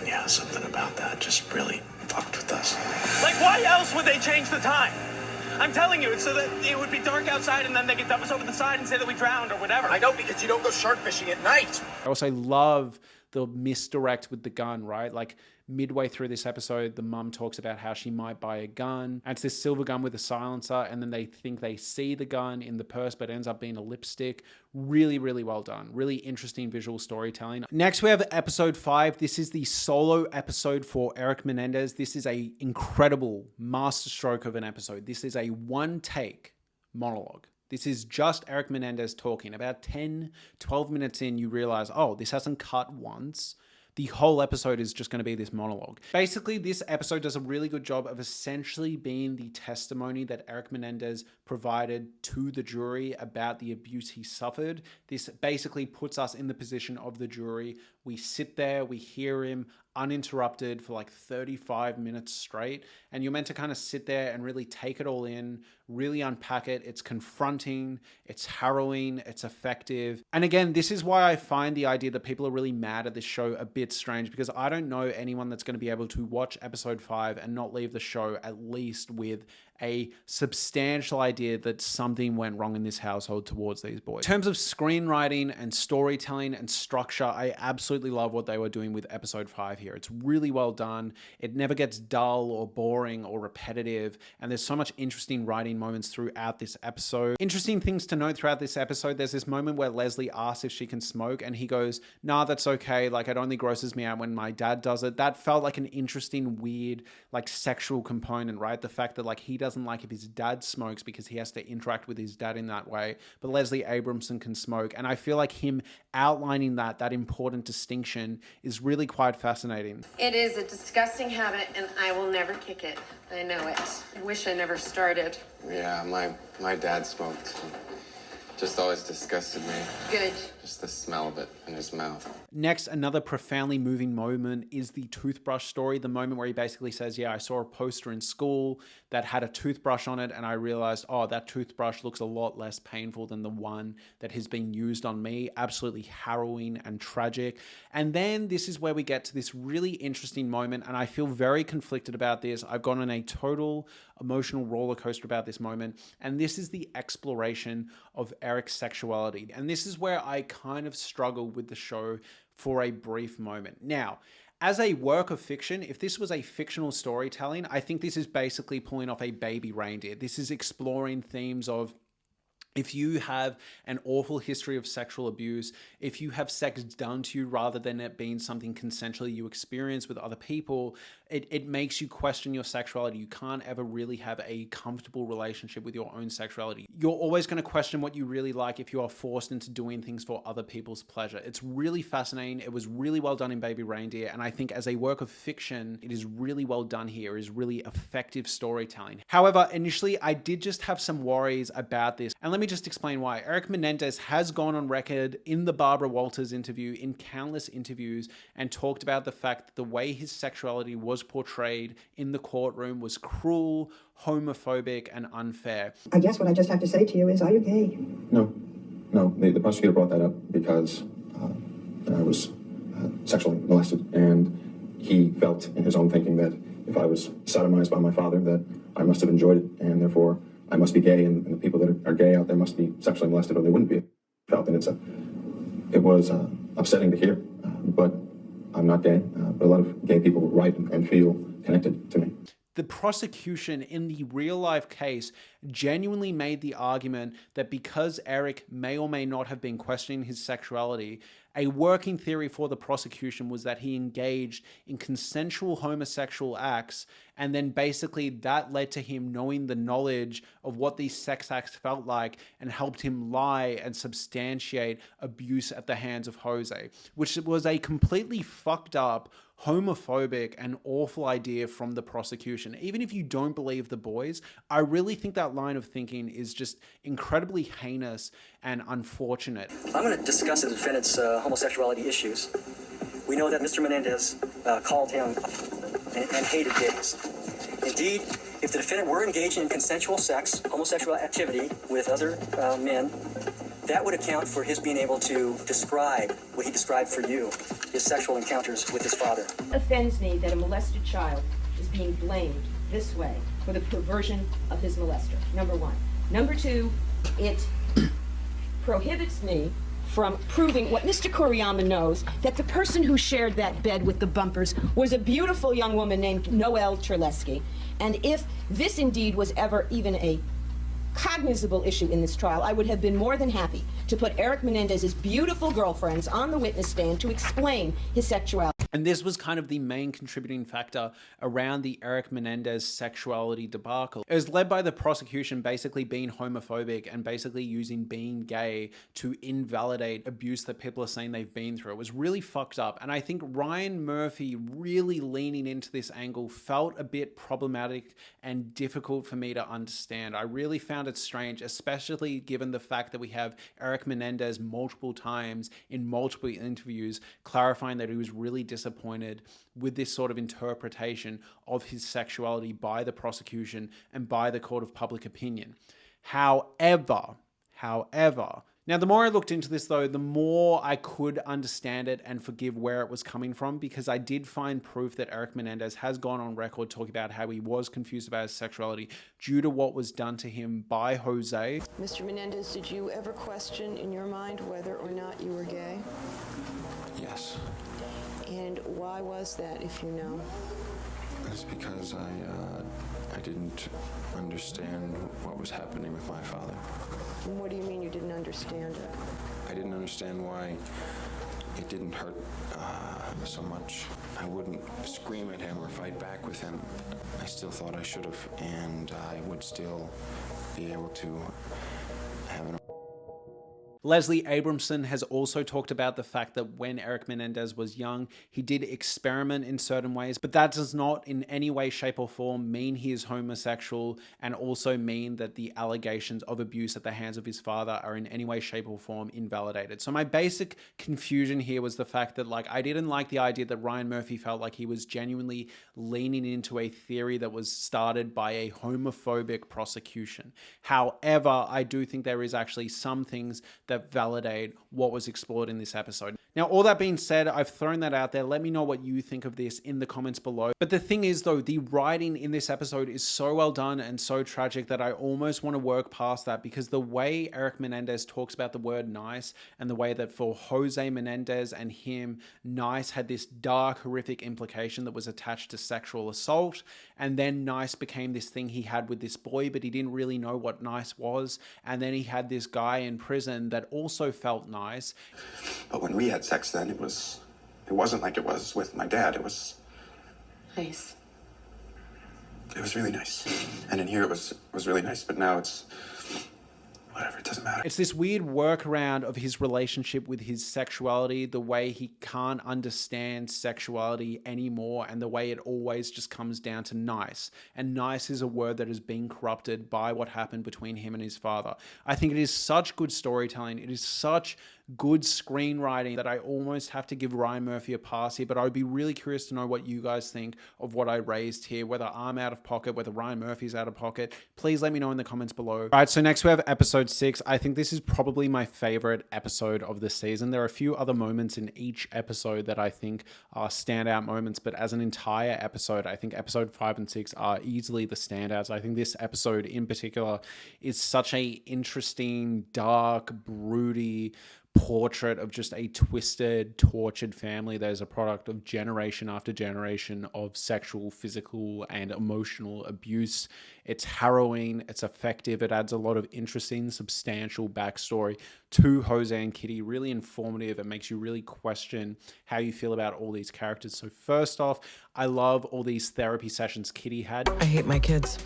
Yeah, something about that just really fucked with us. Like, why else would they change the time? I'm telling you, it's so that it would be dark outside and then they could dump us over the side and say that we drowned or whatever. I know, because you don't go shark fishing at night. I also love the misdirect with the gun, right? Like, midway through this episode, the mum talks about how she might buy a gun. And it's this silver gun with a silencer, and then they think they see the gun in the purse, but it ends up being a lipstick. Really, really well done. Really interesting visual storytelling. Next, we have episode 5. This is the solo episode for Eric Menendez. This is an incredible masterstroke of an episode. This is a one-take monologue. This is just Eric Menendez talking. About 10, 12 minutes in, you realize, oh, this hasn't cut once. The whole episode is just going to be this monologue. Basically, this episode does a really good job of essentially being the testimony that Eric Menendez provided to the jury about the abuse he suffered. This basically puts us in the position of the jury. We sit there, we hear him uninterrupted for like 35 minutes straight, and you're meant to kind of sit there and really take it all in, really unpack it. It's confronting, it's harrowing, it's effective. And again, this is why I find the idea that people are really mad at this show a bit strange, because I don't know anyone that's going to be able to watch episode 5 and not leave the show at least with a substantial idea that something went wrong in this household towards these boys. In terms of screenwriting and storytelling and structure, I absolutely love what they were doing with episode 5 here. It's really well done. It never gets dull or boring or repetitive, and there's so much interesting writing moments throughout this episode. Interesting things to note throughout this episode, there's this moment where Leslie asks if she can smoke, and he goes, nah, that's okay. Like, it only grosses me out when my dad does it. That felt like an interesting, weird, like sexual component, right? The fact that like he doesn't like if his dad smokes because he has to interact with his dad in that way, but Leslie Abramson can smoke. And I feel like him outlining that important distinction is really quite fascinating. It is a disgusting habit, and I will never kick it. I know it. I wish I never started. Yeah, my dad smoked. just always disgusted me. Good. Just the smell of it in his mouth. Next, another profoundly moving moment is the toothbrush story. The moment where he basically says, yeah, I saw a poster in school that had a toothbrush on it, and I realized, oh, that toothbrush looks a lot less painful than the one that has been used on me. Absolutely harrowing and tragic. And then this is where we get to this really interesting moment, and I feel very conflicted about this. I've gone on a total emotional roller coaster about this moment, and this is the exploration of Eric's sexuality. And this is where I kind of struggle with the show for a brief moment. Now, as a work of fiction, if this was a fictional storytelling, I think this is basically pulling off a Baby Reindeer. This is exploring themes of, if you have an awful history of sexual abuse, if you have sex done to you rather than it being something consensually you experience with other people, it makes you question your sexuality. You can't ever really have a comfortable relationship with your own sexuality. You're always going to question what you really like if you are forced into doing things for other people's pleasure. It's really fascinating. It was really well done in Baby Reindeer, and I think as a work of fiction, it is really well done here. It is really effective storytelling. However, initially, I did just have some worries about this, and let me just explain why. Eric Menendez has gone on record in the Barbara Walters interview, in countless interviews, and talked about the fact that the way his sexuality was portrayed in the courtroom was cruel, homophobic, and unfair. I guess what I just have to say to you is, are you gay? No. The prosecutor brought that up because I was sexually molested, and he felt in his own thinking that if I was sodomized by my father, that I must have enjoyed it, and therefore I must be gay, and the people that are gay out there must be sexually molested, or they wouldn't be. Felt, and it was upsetting to hear, but I'm not gay. But a lot of gay people write and feel connected to me. The prosecution in the real life case genuinely made the argument that because Eric may or may not have been questioning his sexuality, a working theory for the prosecution was that he engaged in consensual homosexual acts, and then basically that led to him knowing the knowledge of what these sex acts felt like and helped him lie and substantiate abuse at the hands of Jose, which was a completely fucked up, homophobic, and awful idea from the prosecution. Even if you don't believe the boys, I really think that line of thinking is just incredibly heinous and unfortunate. I'm going to discuss the defendant's homosexuality issues. We know that Mr. Menendez called him and hated gays. Indeed, if the defendant were engaging in consensual sex, homosexual activity with other men, that would account for his being able to describe what he described for you, his sexual encounters with his father. It offends me that a molested child is being blamed this way for the perversion of his molester, number one. Number two, it prohibits me from proving what Mr. Kuriyama knows, that the person who shared that bed with the bumpers was a beautiful young woman named Noelle Terlesky. And if this indeed was ever even a cognizable issue in this trial, I would have been more than happy to put Eric Menendez's beautiful girlfriends on the witness stand to explain his sexuality. And this was kind of the main contributing factor around the Eric Menendez sexuality debacle. It was led by the prosecution basically being homophobic and basically using being gay to invalidate abuse that people are saying they've been through. It was really fucked up. And I think Ryan Murphy really leaning into this angle felt a bit problematic and difficult for me to understand. I really found it strange, especially given the fact that we have Eric Menendez multiple times in multiple interviews clarifying that he was really disappointed with this sort of interpretation of his sexuality by the prosecution and by the court of public opinion. However, now the more I looked into this though, the more I could understand it and forgive where it was coming from, because I did find proof that Eric Menendez has gone on record talking about how he was confused about his sexuality due to what was done to him by Jose. Mr. Menendez, did you ever question in your mind whether or not you were gay? Yes. And why was that, if you know? It's because I didn't understand what was happening with my father. And what do you mean you didn't understand it? I didn't understand why it didn't hurt so much. I wouldn't scream at him or fight back with him. I still thought I should have, and I would still be able to have an... Leslie Abramson has also talked about the fact that when Eric Menendez was young, he did experiment in certain ways, but that does not in any way, shape, or form mean he is homosexual, and also mean that the allegations of abuse at the hands of his father are in any way, shape, or form invalidated. So my basic confusion here was the fact that, like, I didn't like the idea that Ryan Murphy felt like he was genuinely leaning into a theory that was started by a homophobic prosecution. However, I do think there is actually some things that validate what was explored in this episode. Now, all that being said, I've thrown that out there. Let me know what you think of this in the comments below. But the thing is, though, the writing in this episode is so well done and so tragic that I almost want to work past that, because the way Eric Menendez talks about the word nice, and the way that for Jose Menendez and him, nice had this dark, horrific implication that was attached to sexual assault, and then nice became this thing he had with this boy, but he didn't really know what nice was, and then he had this guy in prison that also felt nice. But when we had sex then, it wasn't like it was with my dad. It was Nice. It was really nice. And in here it was really nice, but now it's whatever, it doesn't matter. It's this weird workaround of his relationship with his sexuality, the way he can't understand sexuality anymore, and the way it always just comes down to nice. And nice is a word that has been corrupted by what happened between him and his father. I think it is such good storytelling. It is such good screenwriting that I almost have to give Ryan Murphy a pass here, but I would be really curious to know what you guys think of what I raised here, whether I'm out of pocket, whether Ryan Murphy's out of pocket. Please let me know in the comments below. All right, so next we have episode 6. I think this is probably my favorite episode of the season. There are a few other moments in each episode that I think are standout moments, but as an entire episode, I think episode 5 and 6 are easily the standouts. I think this episode in particular is such a interesting, dark, broody portrait of just a twisted, tortured family that is a product of generation after generation of sexual, physical, and emotional abuse. It's harrowing, it's effective, it adds a lot of interesting, substantial backstory to Jose and Kitty, really informative. It makes you really question how you feel about all these characters. So first off, I love all these therapy sessions Kitty had. I hate my kids.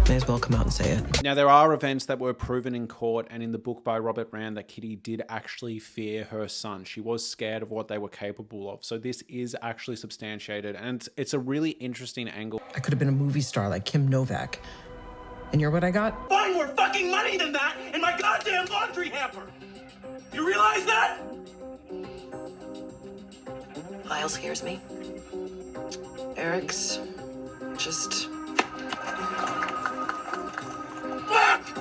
May as well come out and say it. Now, there are events that were proven in court and in the book by Robert Rand that Kitty did actually fear her son. She was scared of what they were capable of. So this is actually substantiated, and it's a really interesting angle. I could have been a movie star like Kim Novak. And you're what I got? Find more fucking money than that in my goddamn laundry hamper! You realize that? Lyle scares me. Eric's just...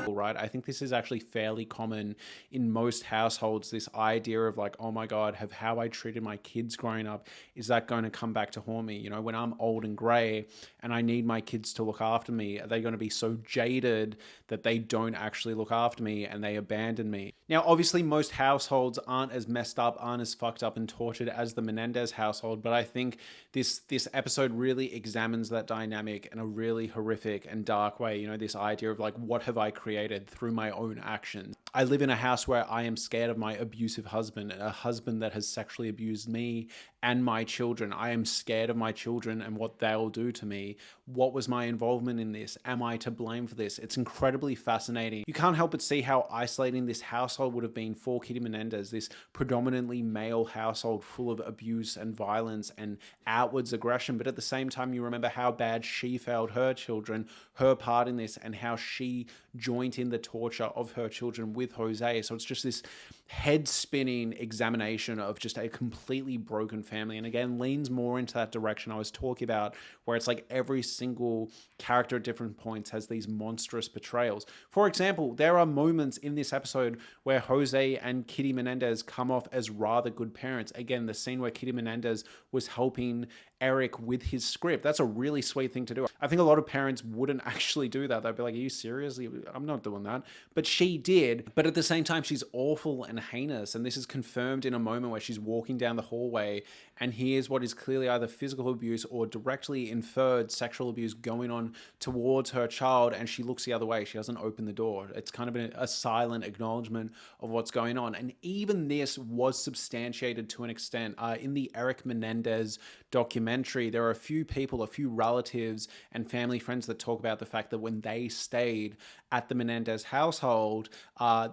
Right? I think this is actually fairly common in most households, this idea of like, oh my God, have how I treated my kids growing up, is that going to come back to haunt me? You know, when I'm old and gray and I need my kids to look after me, are they going to be so jaded that they don't actually look after me and they abandon me? Now, obviously, most households aren't as messed up, aren't as fucked up and tortured as the Menendez household, but I think this episode really examines that dynamic in a really horrific and dark way. You know, this idea of like, what have I created through my own actions? I live in a house where I am scared of my abusive husband, a husband that has sexually abused me and my children. I am scared of my children and what they'll do to me. What was my involvement in this? Am I to blame for this? It's incredibly fascinating. You can't help but see how isolating this household would have been for Kitty Menendez, this predominantly male household full of abuse and violence and outwards aggression. But at the same time, you remember how bad she failed her children, her part in this, and how she joined in the torture of her children with Jose. So it's just this head-spinning examination of just a completely broken family, and again leans more into that direction I was talking about, where it's like every single character at different points has these monstrous betrayals. For example, there are moments in this episode where Jose and Kitty Menendez come off as rather good parents. Again, the scene where Kitty Menendez was helping Eric with his script, that's a really sweet thing to do. I think a lot of parents wouldn't actually do that. They'd be like, are you serious? I'm not doing that. But she did. But at the same time, she's awful and heinous, and this is confirmed in a moment where she's walking down the hallway and hears what is clearly either physical abuse or directly inferred sexual abuse going on towards her child, and she looks the other way. She doesn't open the door. It's kind of a silent acknowledgement of what's going on. And even this was substantiated to an extent in the Eric Menendez documentary documentary, there are a few people, a few relatives and family friends that talk about the fact that when they stayed at the Menendez household,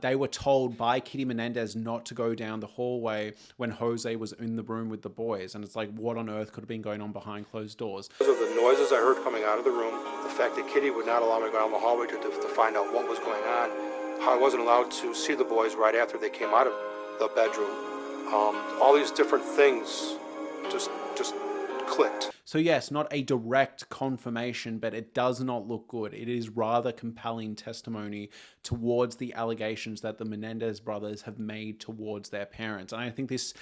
they were told by Kitty Menendez not to go down the hallway when Jose was in the room with the boys. And it's like, what on earth could have been going on behind closed doors? Because of the noises I heard coming out of the room, the fact that Kitty would not allow me to go down the hallway to find out what was going on, how I wasn't allowed to see the boys right after they came out of the bedroom. All these different things just clicked. So yes, not a direct confirmation, but it does not look good. It is rather compelling testimony towards the allegations that the Menendez brothers have made towards their parents. And I think this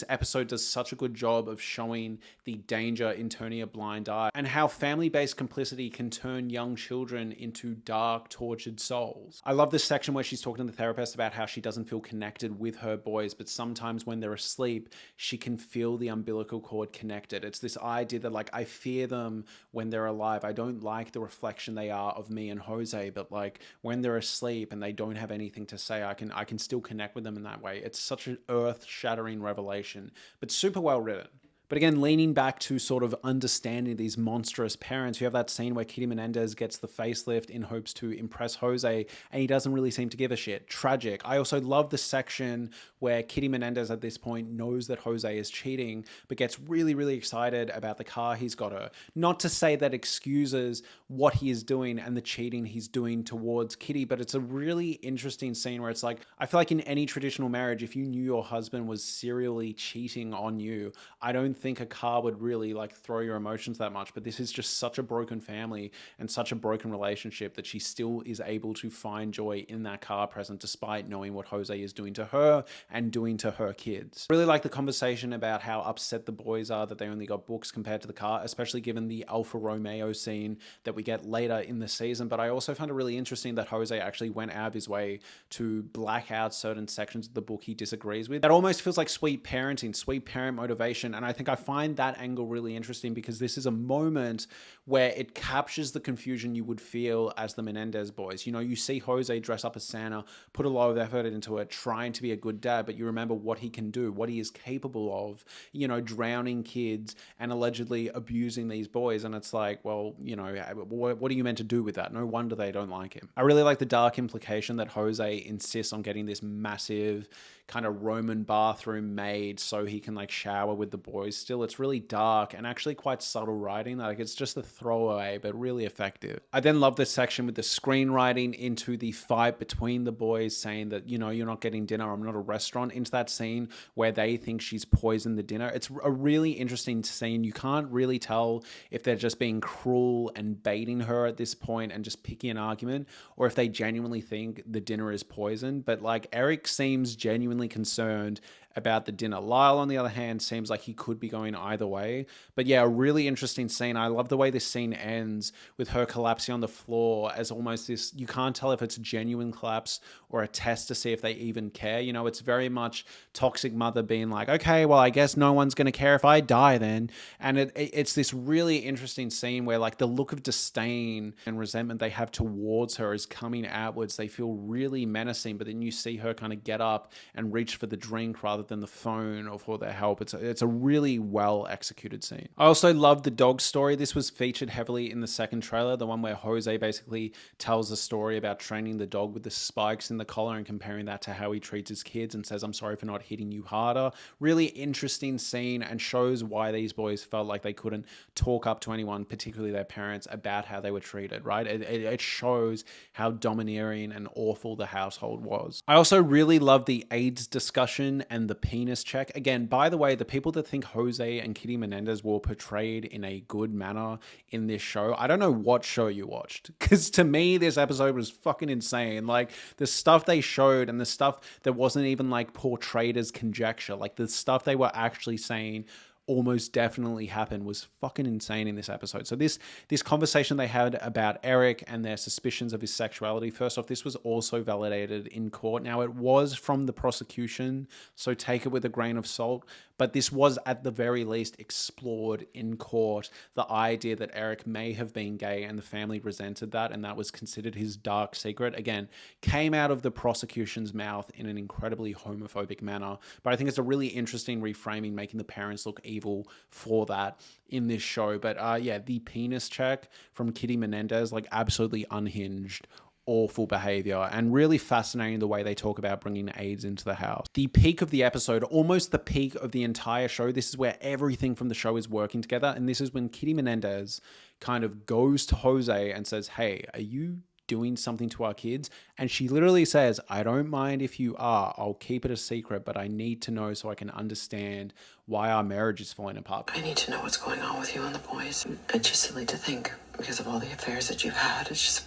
episode does such a good job of showing the danger in turning a blind eye and how family-based complicity can turn young children into dark, tortured souls. I love this section where she's talking to the therapist about how she doesn't feel connected with her boys, but sometimes when they're asleep, she can feel the umbilical cord connected. It's this idea that like, I fear them when they're alive. I don't like the reflection they are of me and Jose, but like when they're asleep and they don't have anything to say, I can still connect with them in that way. It's such an earth-shattering revelation, but super well written. But again, leaning back to sort of understanding these monstrous parents, you have that scene where Kitty Menendez gets the facelift in hopes to impress Jose, and he doesn't really seem to give a shit. Tragic. I also love the section where Kitty Menendez at this point knows that Jose is cheating, but gets really, really excited about the car he's got her. Not to say that excuses what he is doing and the cheating he's doing towards Kitty, but it's a really interesting scene where it's like, I feel like in any traditional marriage, if you knew your husband was serially cheating on you, I don't think a car would really like throw your emotions that much, but this is just such a broken family and such a broken relationship that she still is able to find joy in that car present despite knowing what Jose is doing to her and doing to her kids. I really like the conversation about how upset the boys are that they only got books compared to the car, especially given the Alfa Romeo scene that we get later in the season. But I also found it really interesting that Jose actually went out of his way to black out certain sections of the book he disagrees with. That almost feels like sweet parenting, sweet parent motivation, and I think I find that angle really interesting because this is a moment where it captures the confusion you would feel as the Menendez boys. You know, you see Jose dress up as Santa, put a lot of effort into it, trying to be a good dad, but you remember what he can do, what he is capable of, you know, drowning kids and allegedly abusing these boys. And it's like, well, you know, what are you meant to do with that? No wonder they don't like him. I really like the dark implication that Jose insists on getting this massive kind of Roman bathroom made so he can like shower with the boys still. It's really dark and actually quite subtle writing. Like it's just a throwaway, but really effective. I then love this section with the screenwriting into the fight between the boys saying that, you know, you're not getting dinner, I'm not a restaurant, into that scene where they think she's poisoned the dinner. It's a really interesting scene. You can't really tell if they're just being cruel and baiting her at this point and just picking an argument, or if they genuinely think the dinner is poisoned. But like Eric seems genuinely concerned about the dinner. Lyle, on the other hand, seems like he could be going either way. But yeah, a really interesting scene. I love the way this scene ends with her collapsing on the floor as almost this, you can't tell if it's a genuine collapse or a test to see if they even care. You know, it's very much toxic mother being like, okay, well, I guess no one's going to care if I die then. And it's this really interesting scene where like the look of disdain and resentment they have towards her is coming outwards. They feel really menacing, but then you see her kind of get up and reach for the drink rather than the phone or for their help. It's a really well executed scene. I also love the dog story. This was featured heavily in the second trailer, the one where Jose basically tells a story about training the dog with the spikes in the collar and comparing that to how he treats his kids and says, I'm sorry for not hitting you harder. Really interesting scene and shows why these boys felt like they couldn't talk up to anyone, particularly their parents, about how they were treated, right? It shows how domineering and awful the household was. I also really love the AIDS discussion and the penis check. Again, by the way, the people that think Jose and Kitty Menendez were portrayed in a good manner in this show, I don't know what show you watched, because to me, this episode was fucking insane. Like the stuff they showed and the stuff that wasn't even like portrayed as conjecture, like the stuff they were actually saying almost definitely happened was fucking insane in this episode. So this conversation they had about Eric and their suspicions of his sexuality, first off, this was also validated in court. Now, it was from the prosecution, so take it with a grain of salt, but this was at the very least explored in court, the idea that Eric may have been gay and the family resented that, and that was considered his dark secret. Again, came out of the prosecution's mouth in an incredibly homophobic manner, but I think it's a really interesting reframing, making the parents look even evil for that in this show. But yeah, the penis check from Kitty Menendez, like absolutely unhinged, awful behavior, and really fascinating the way they talk about bringing AIDS into the house. The peak of the episode, almost the peak of the entire show, this is where everything from the show is working together, and this is when Kitty Menendez kind of goes to Jose and says, hey, are you doing something to our kids? And she literally says, I don't mind if you are, I'll keep it a secret, but I need to know so I can understand why our marriage is falling apart. I need to know what's going on with you and the boys. It's just silly to think, because of all the affairs that you've had, it's just,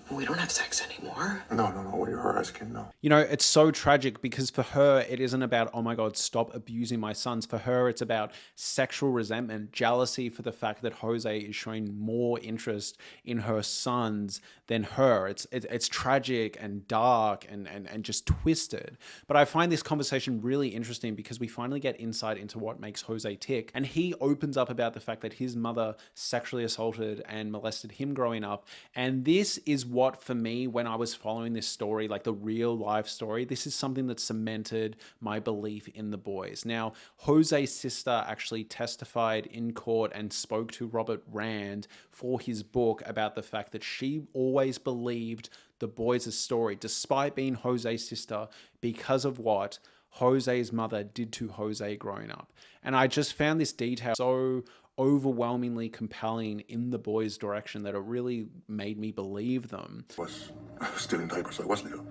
we don't have sex anymore. No, what you're asking, no. You know, it's so tragic because for her, it isn't about, oh my God, stop abusing my sons. For her, it's about sexual resentment, jealousy for the fact that Jose is showing more interest in her sons than her. It's tragic and dark and just twisted. But I find this conversation really interesting because we finally get insight into what makes Jose tick. And he opens up about the fact that his mother sexually assaulted and molested him growing up. And this is what, for me, when I was following this story, like the real life story, this is something that cemented my belief in the boys. Now, Jose's sister actually testified in court and spoke to Robert Rand for his book about the fact that she always believed the boys' story, despite being Jose's sister, because of what Jose's mother did to Jose growing up. And I just found this detail so overwhelmingly compelling in the boys' direction that it really made me believe them. I was still in diapers, so I was little.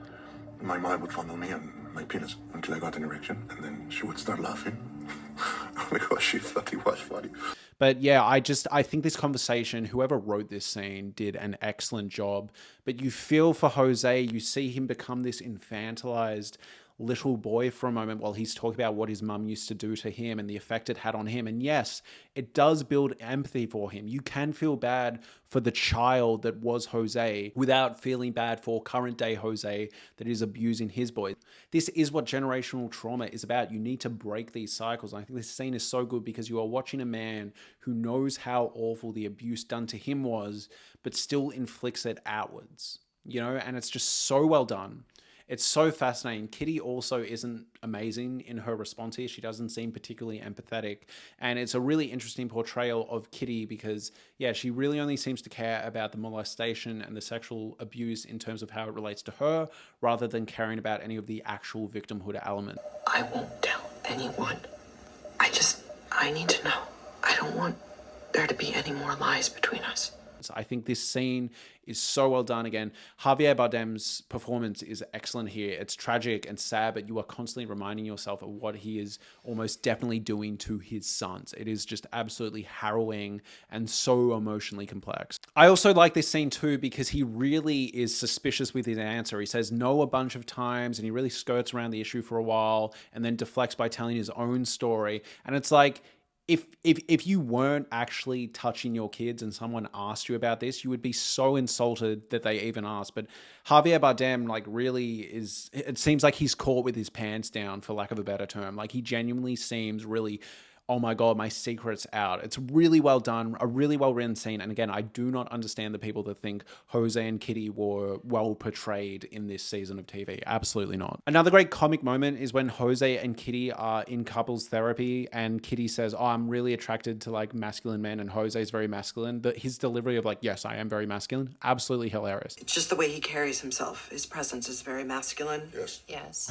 My mom would fondle me and my penis until I got an erection, and then she would start laughing because she thought it was funny. But yeah, I think this conversation, whoever wrote this scene did an excellent job. But you feel for Jose, you see him become this infantilized little boy for a moment while he's talking about what his mum used to do to him and the effect it had on him. And yes, it does build empathy for him. You can feel bad for the child that was Jose without feeling bad for current day Jose that is abusing his boys. This is what generational trauma is about. You need to break these cycles. And I think this scene is so good because you are watching a man who knows how awful the abuse done to him was, but still inflicts it outwards, you know, and it's just so well done. It's so fascinating. Kitty also isn't amazing in her response here. She doesn't seem particularly empathetic. And it's a really interesting portrayal of Kitty because, yeah, she really only seems to care about the molestation and the sexual abuse in terms of how it relates to her, rather than caring about any of the actual victimhood element. I won't tell anyone. I need to know. I don't want there to be any more lies between us. I think this scene is so well done. Again, Javier Bardem's performance is excellent here. It's tragic and sad, but you are constantly reminding yourself of what he is almost definitely doing to his sons. It is just absolutely harrowing and so emotionally complex. I also like this scene too because he really is suspicious with his answer. He says no a bunch of times and he really skirts around the issue for a while and then deflects by telling his own story. And it's like, if you weren't actually touching your kids and someone asked you about this, you would be so insulted that they even asked. But Javier Bardem, like, really is, it seems like he's caught with his pants down, for lack of a better term. Like, he genuinely seems really, oh my God, my secret's out. It's really well done, a really well written scene. And again, I do not understand the people that think Jose and Kitty were well portrayed in this season of TV. Absolutely not. Another great comic moment is when Jose and Kitty are in couples therapy and Kitty says, oh, I'm really attracted to like masculine men, and Jose is very masculine. His delivery of like, yes, I am very masculine, absolutely hilarious. It's just the way he carries himself. His presence is very masculine. Yes. Yes.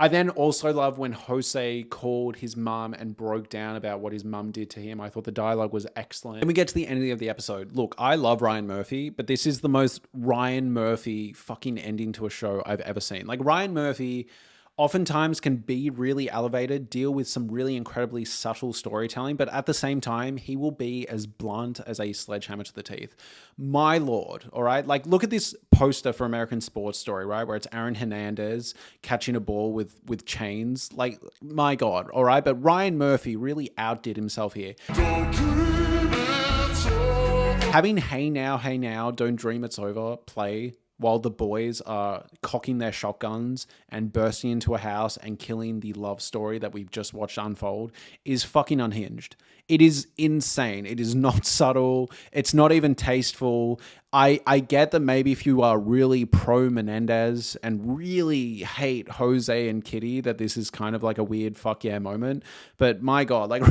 I then also love when Jose called his mum and broke down about what his mum did to him. I thought the dialogue was excellent. And we get to the end of the episode. Look, I love Ryan Murphy, but this is the most Ryan Murphy fucking ending to a show I've ever seen. Like, Ryan Murphy oftentimes can be really elevated, deal with some really incredibly subtle storytelling, but at the same time, he will be as blunt as a sledgehammer to the teeth. My Lord, all right? Like, look at this poster for American Sports Story, right? Where it's Aaron Hernandez catching a ball with chains. Like, my God, all right? But Ryan Murphy really outdid himself here. Having Hey Now, Don't Dream It's Over play while the boys are cocking their shotguns and bursting into a house and killing the love story that we've just watched unfold is fucking unhinged. It is insane. It is not subtle. It's not even tasteful. I get that maybe if you are really pro Menendez and really hate Jose and Kitty, that this is kind of like a weird fuck yeah moment. But my God, like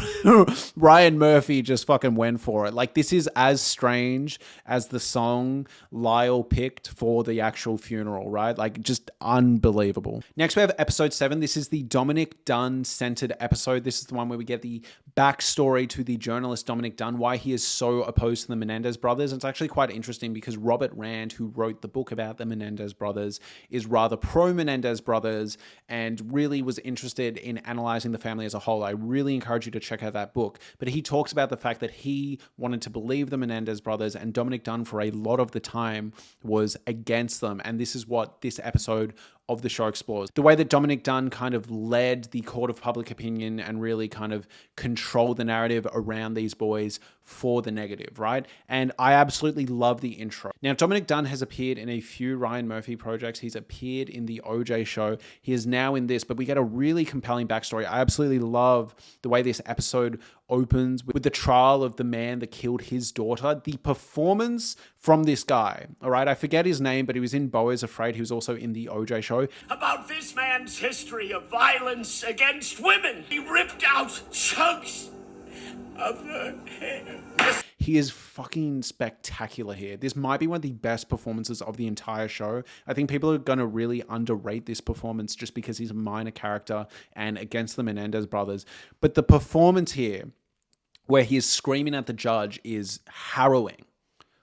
Ryan Murphy just fucking went for it. Like this is as strange as the song Lyle picked for the actual funeral, right? Like just unbelievable. Next we have episode 7. This is the Dominic Dunne centered episode. This is the one where we get the backstory to the journalist Dominic Dunne, why he is so opposed to the Menendez brothers. And it's actually quite interesting because Robert Rand, who wrote the book about the Menendez brothers, is rather pro-Menendez brothers and really was interested in analyzing the family as a whole. I really encourage you to check out that book. But he talks about the fact that he wanted to believe the Menendez brothers, and Dominic Dunne for a lot of the time was against them. And this is what this episode of the show explores. The way that Dominic Dunne kind of led the court of public opinion and really kind of controlled the narrative around these boys for the negative, right? And I absolutely love the intro. Now, Dominic Dunne has appeared in a few Ryan Murphy projects. He's appeared in the OJ show. He is now in this, but we get a really compelling backstory. I absolutely love the way this episode opens with the trial of the man that killed his daughter. The performance from this guy, all right? I forget his name, but he was in Beau is Afraid. He was also in the OJ show. About this man's history of violence against women. He ripped out chunks of her hair. He is fucking spectacular here. This might be one of the best performances of the entire show. I think people are going to really underrate this performance just because he's a minor character and against the Menendez brothers. But the performance here, where he is screaming at the judge, is harrowing.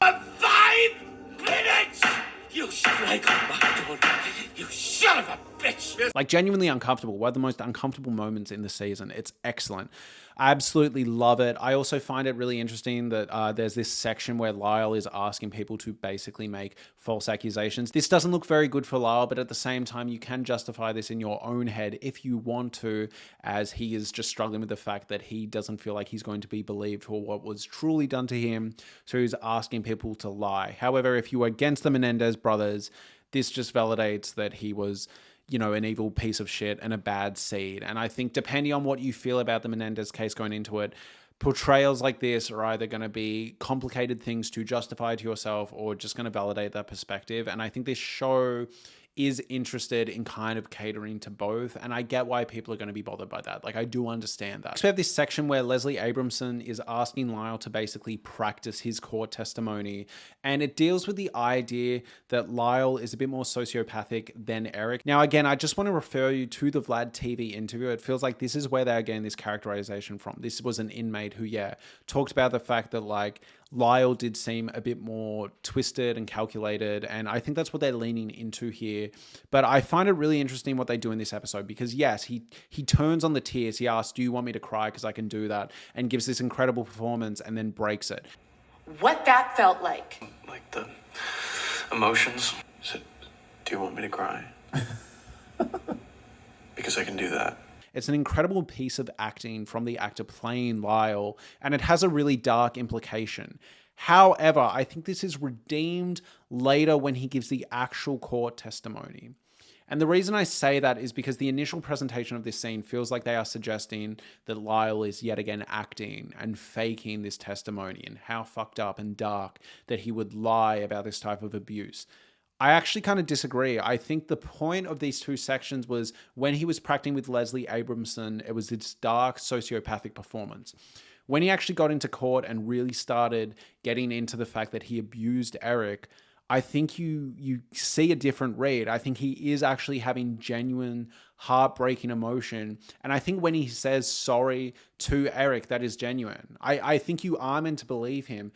For 5 minutes! You strangled my daughter. You son of a bitch! Like genuinely uncomfortable. One of the most uncomfortable moments in the season. It's excellent. I absolutely love it. I also find it really interesting that there's this section where Lyle is asking people to basically make false accusations. This doesn't look very good for Lyle, but at the same time, you can justify this in your own head if you want to, as he is just struggling with the fact that he doesn't feel like he's going to be believed for what was truly done to him. So he's asking people to lie. However, if you are against the Menendez brothers, this just validates that he was, you know, an evil piece of shit and a bad seed. And I think depending on what you feel about the Menendez case going into it, portrayals like this are either going to be complicated things to justify to yourself or just going to validate that perspective. And I think this show is interested in kind of catering to both. And I get why people are going to be bothered by that. Like, I do understand that. So we have this section where Leslie Abramson is asking Lyle to basically practice his court testimony. And it deals with the idea that Lyle is a bit more sociopathic than Eric. Now, again, I just want to refer you to the Vlad TV interview. It feels like this is where they're getting this characterization from. This was an inmate who, talked about the fact that, like, Lyle did seem a bit more twisted and calculated, and I think that's what they're leaning into here. But I find it really interesting what they do in this episode because, yes, he turns on the tears. He asks, do you want me to cry? Because I can do that, and gives this incredible performance and then breaks it. What that felt like. Like the emotions. So, do you want me to cry? Because I can do that. It's an incredible piece of acting from the actor playing Lyle, and it has a really dark implication. However, I think this is redeemed later when he gives the actual court testimony. And the reason I say that is because the initial presentation of this scene feels like they are suggesting that Lyle is yet again acting and faking this testimony and how fucked up and dark that he would lie about this type of abuse. I actually kind of disagree. I think the point of these two sections was when he was practicing with Leslie Abramson, it was this dark sociopathic performance. When he actually got into court and really started getting into the fact that he abused Eric, I think you see a different read. I think he is actually having genuine, heartbreaking emotion. And I think when he says sorry to Eric, that is genuine. I think you are meant to believe him.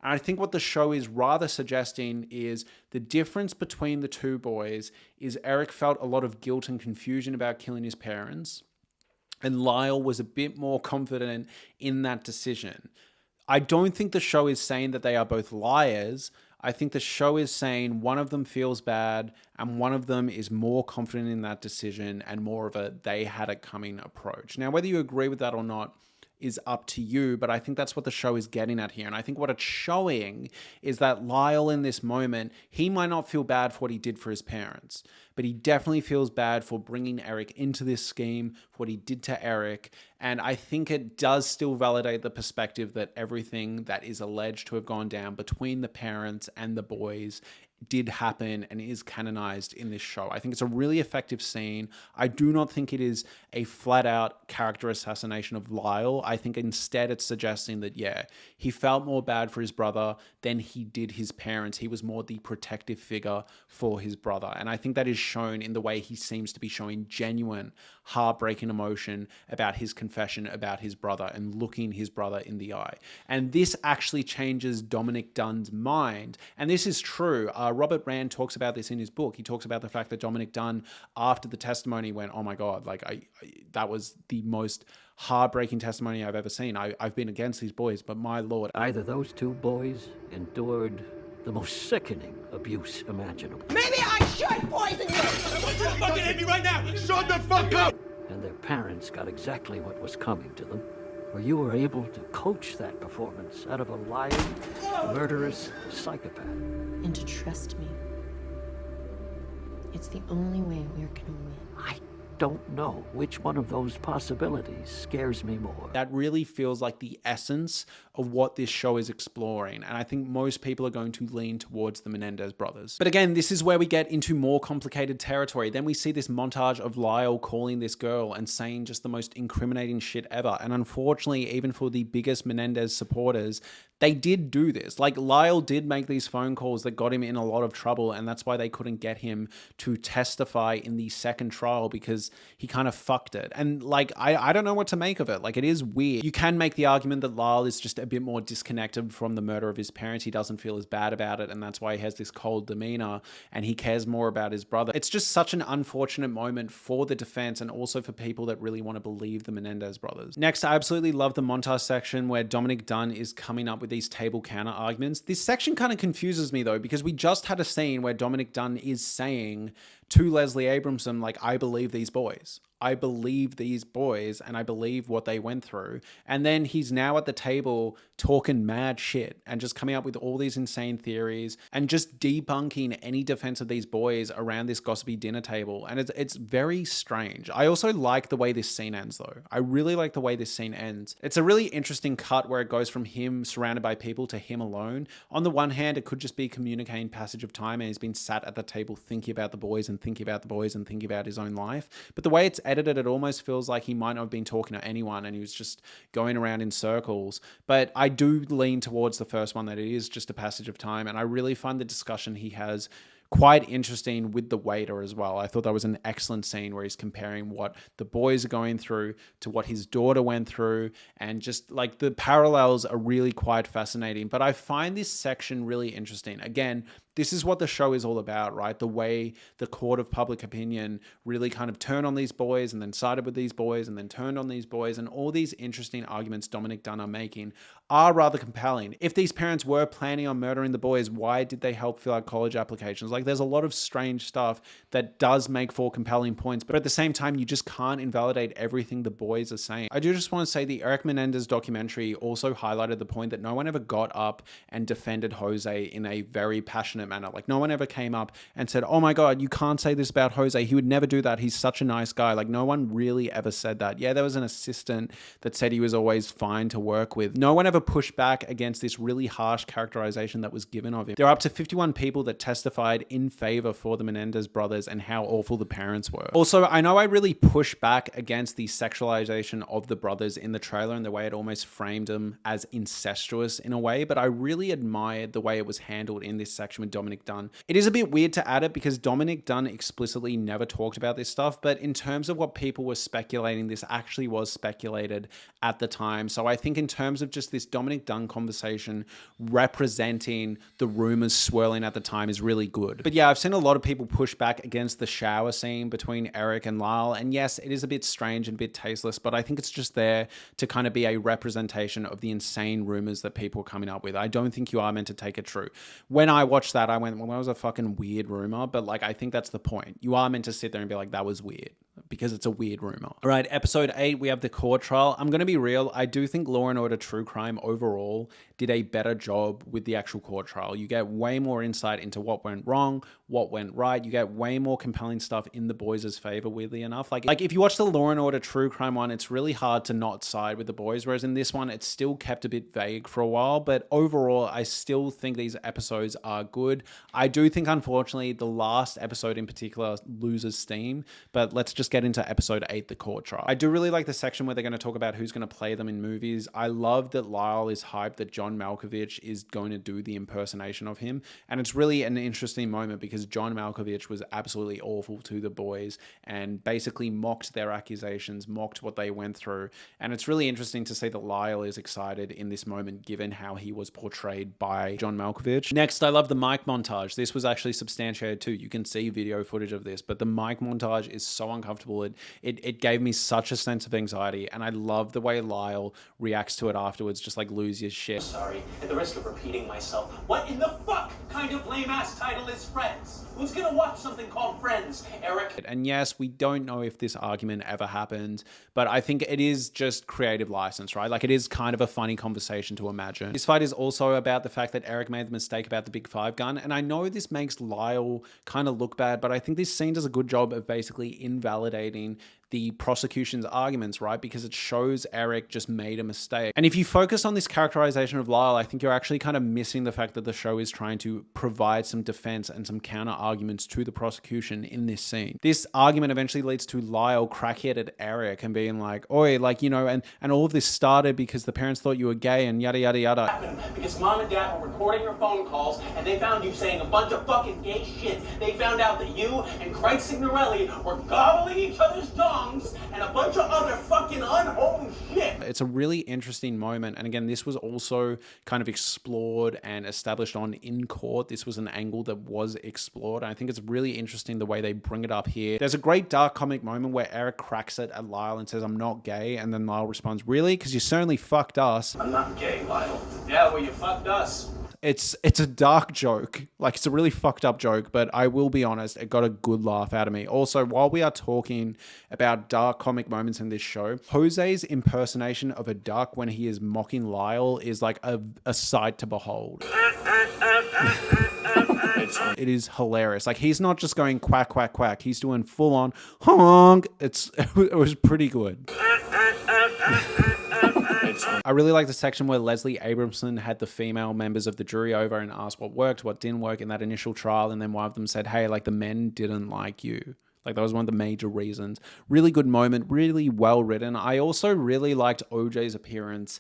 And I think what the show is rather suggesting is the difference between the two boys is Eric felt a lot of guilt and confusion about killing his parents, and Lyle was a bit more confident in that decision. I don't think the show is saying that they are both liars. I think the show is saying one of them feels bad and one of them is more confident in that decision and more of a they had it coming approach. Now, whether you agree with that or not, is up to you, but I think that's what the show is getting at here. And I think what it's showing is that Lyle in this moment, he might not feel bad for what he did for his parents, but he definitely feels bad for bringing Eric into this scheme, for what he did to Eric. And I think it does still validate the perspective that everything that is alleged to have gone down between the parents and the boys did happen and is canonized in this show. I think it's a really effective scene. I do not think it is a flat out character assassination of Lyle. I think instead it's suggesting that, yeah, he felt more bad for his brother than he did his parents. He was more the protective figure for his brother. And I think that is shown in the way he seems to be showing genuine heartbreaking emotion about his confession about his brother and looking his brother in the eye. And this actually changes Dominic Dunne's mind. And this is true. Robert Rand talks about this in his book. He talks about the fact that Dominic Dunne, after the testimony, went, oh my God, like that was the most heartbreaking testimony I've ever seen. I've been against these boys, but my Lord. Either those two boys endured the most sickening abuse imaginable. Maybe I should poison you! I want you to fucking hit me right now! Shut the fuck up! And their parents got exactly what was coming to them, or you were able to coach that performance out of a lying, murderous psychopath. And to trust me. It's the only way we're gonna win. I don't know which one of those possibilities scares me more. That really feels like the essence of what this show is exploring. And I think most people are going to lean towards the Menendez brothers. But again, this is where we get into more complicated territory. Then we see this montage of Lyle calling this girl and saying just the most incriminating shit ever. And unfortunately, even for the biggest Menendez supporters, they did do this. Like, Lyle did make these phone calls that got him in a lot of trouble, and that's why they couldn't get him to testify in the second trial, because he kind of fucked it. And like, I don't know what to make of it. Like, it is weird. You can make the argument that Lyle is just a bit more disconnected from the murder of his parents. He doesn't feel as bad about it, and that's why he has this cold demeanor, and he cares more about his brother. It's just such an unfortunate moment for the defense, and also for people that really want to believe the Menendez brothers. Next, I absolutely love the montage section where Dominic Dunne is coming up with these table counter arguments. This section kind of confuses me though, because we just had a scene where Dominic Dunne is saying to Leslie Abramson, like, I believe these boys. I believe these boys and I believe what they went through. And then he's now at the table talking mad shit and just coming up with all these insane theories and just debunking any defense of these boys around this gossipy dinner table. And it's very strange. I also like the way this scene ends though. I really like the way this scene ends. It's a really interesting cut where it goes from him surrounded by people to him alone. On the one hand, it could just be communicating passage of time, and he's been sat at the table thinking about the boys and thinking about the boys and thinking about his own life. But the way it's edited, it almost feels like he might not have been talking to anyone and he was just going around in circles. But I do lean towards the first one, that it is just a passage of time. And I really find the discussion he has quite interesting with the waiter as well. I thought that was an excellent scene where he's comparing what the boys are going through to what his daughter went through, and just like the parallels are really quite fascinating. But I find this section really interesting. Again, this is what the show is all about, right? The way the court of public opinion really kind of turned on these boys and then sided with these boys and then turned on these boys, and all these interesting arguments Dominic Dunne are making are rather compelling. If these parents were planning on murdering the boys, why did they help fill out college applications? Like, there's a lot of strange stuff that does make for compelling points, but at the same time, you just can't invalidate everything the boys are saying. I do just want to say the Eric Menendez documentary also highlighted the point that no one ever got up and defended Jose in a very passionate manner. Like, no one ever came up and said, oh my God, you can't say this about Jose. He would never do that. He's such a nice guy. Like, no one really ever said that. Yeah, there was an assistant that said he was always fine to work with. No one ever pushed back against this really harsh characterization that was given of him. There are up to 51 people that testified in favor for the Menendez brothers and how awful the parents were. Also, I know I really pushed back against the sexualization of the brothers in the trailer and the way it almost framed them as incestuous in a way, but I really admired the way it was handled in this section with Dominic Dunne. It is a bit weird to add it because Dominic Dunne explicitly never talked about this stuff, but in terms of what people were speculating, this actually was speculated at the time. So I think in terms of just this Dominic Dunne conversation representing the rumors swirling at the time is really good. But yeah, I've seen a lot of people push back against the shower scene between Eric and Lyle, and yes, it is a bit strange and a bit tasteless, but I think it's just there to kind of be a representation of the insane rumors that people are coming up with. I don't think you are meant to take it true. When I watched that, I went, well, that was a fucking weird rumor, but like, I think that's the point. You are meant to sit there and be like, that was weird. because it's a weird rumor. All right, episode 8, we have the court trial. I'm going to be real. I do think Law & Order True Crime overall did a better job with the actual court trial. You get way more insight into what went wrong, what went right. You get way more compelling stuff in the boys' favor, weirdly enough. Like if you watch the Law & Order True Crime one, it's really hard to not side with the boys, whereas in this one, it's still kept a bit vague for a while. But overall, I still think these episodes are good. I do think, unfortunately, the last episode in particular loses steam, but let's just get into episode 8, the court trial. I do really like the section where they're going to talk about who's going to play them in movies. I love that Lyle is hyped that John Malkovich is going to do the impersonation of him, and it's really an interesting moment because John Malkovich was absolutely awful to the boys and basically mocked their accusations, mocked what they went through, and it's really interesting to see that Lyle is excited in this moment given how he was portrayed by John Malkovich. Next, I love the mic montage. This was actually substantiated too. You can see video footage of this, but the mic montage is so uncomfortable. It gave me such a sense of anxiety, and I love the way Lyle reacts to it afterwards, just like lose his shit. Sorry, at the risk of repeating myself, what in the fuck kind of lame-ass title is Friends? Who's gonna watch something called Friends, Eric? And yes, we don't know if this argument ever happened, but I think it is just creative license, right? Like it is kind of a funny conversation to imagine. This fight is also about the fact that Eric made the mistake about the Big 5 gun, and I know this makes Lyle kind of look bad, but I think this scene does a good job of basically invalidating the prosecution's arguments, right? Because it shows Eric just made a mistake. And if you focus on this characterization of Lyle, I think you're actually kind of missing the fact that the show is trying to provide some defense and some counter arguments to the prosecution in this scene. This argument eventually leads to Lyle crackhead at Eric and being like, oi, like, you know, and all of this started because the parents thought you were gay and yada, yada, yada. Because mom and dad were recording your phone calls and they found you saying a bunch of fucking gay shit. They found out that you and Craig Signorelli were gobbling each other's tongues and a bunch of other fucking unholy shit. It's a really interesting moment. And again, this was also kind of explored and established on in court. This was an angle that was explored. And I think it's really interesting the way they bring it up here. There's a great dark comic moment where Eric cracks it at Lyle and says, I'm not gay. And then Lyle responds, really? Because you certainly fucked us. I'm not gay, Lyle. Yeah, well, you fucked us. It's a dark joke. Like, it's a really fucked up joke, but I will be honest, it got a good laugh out of me. Also, while we are talking about dark comic moments in this show, Jose's impersonation of a duck when he is mocking Lyle is like a sight to behold. It is hilarious. Like, he's not just going quack, quack, quack. He's doing full on honk. It was pretty good. I really like the section where Leslie Abramson had the female members of the jury over and asked what worked, what didn't work in that initial trial. And then one of them said, hey, like the men didn't like you. Like that was one of the major reasons. Really good moment, really well written. I also really liked OJ's appearance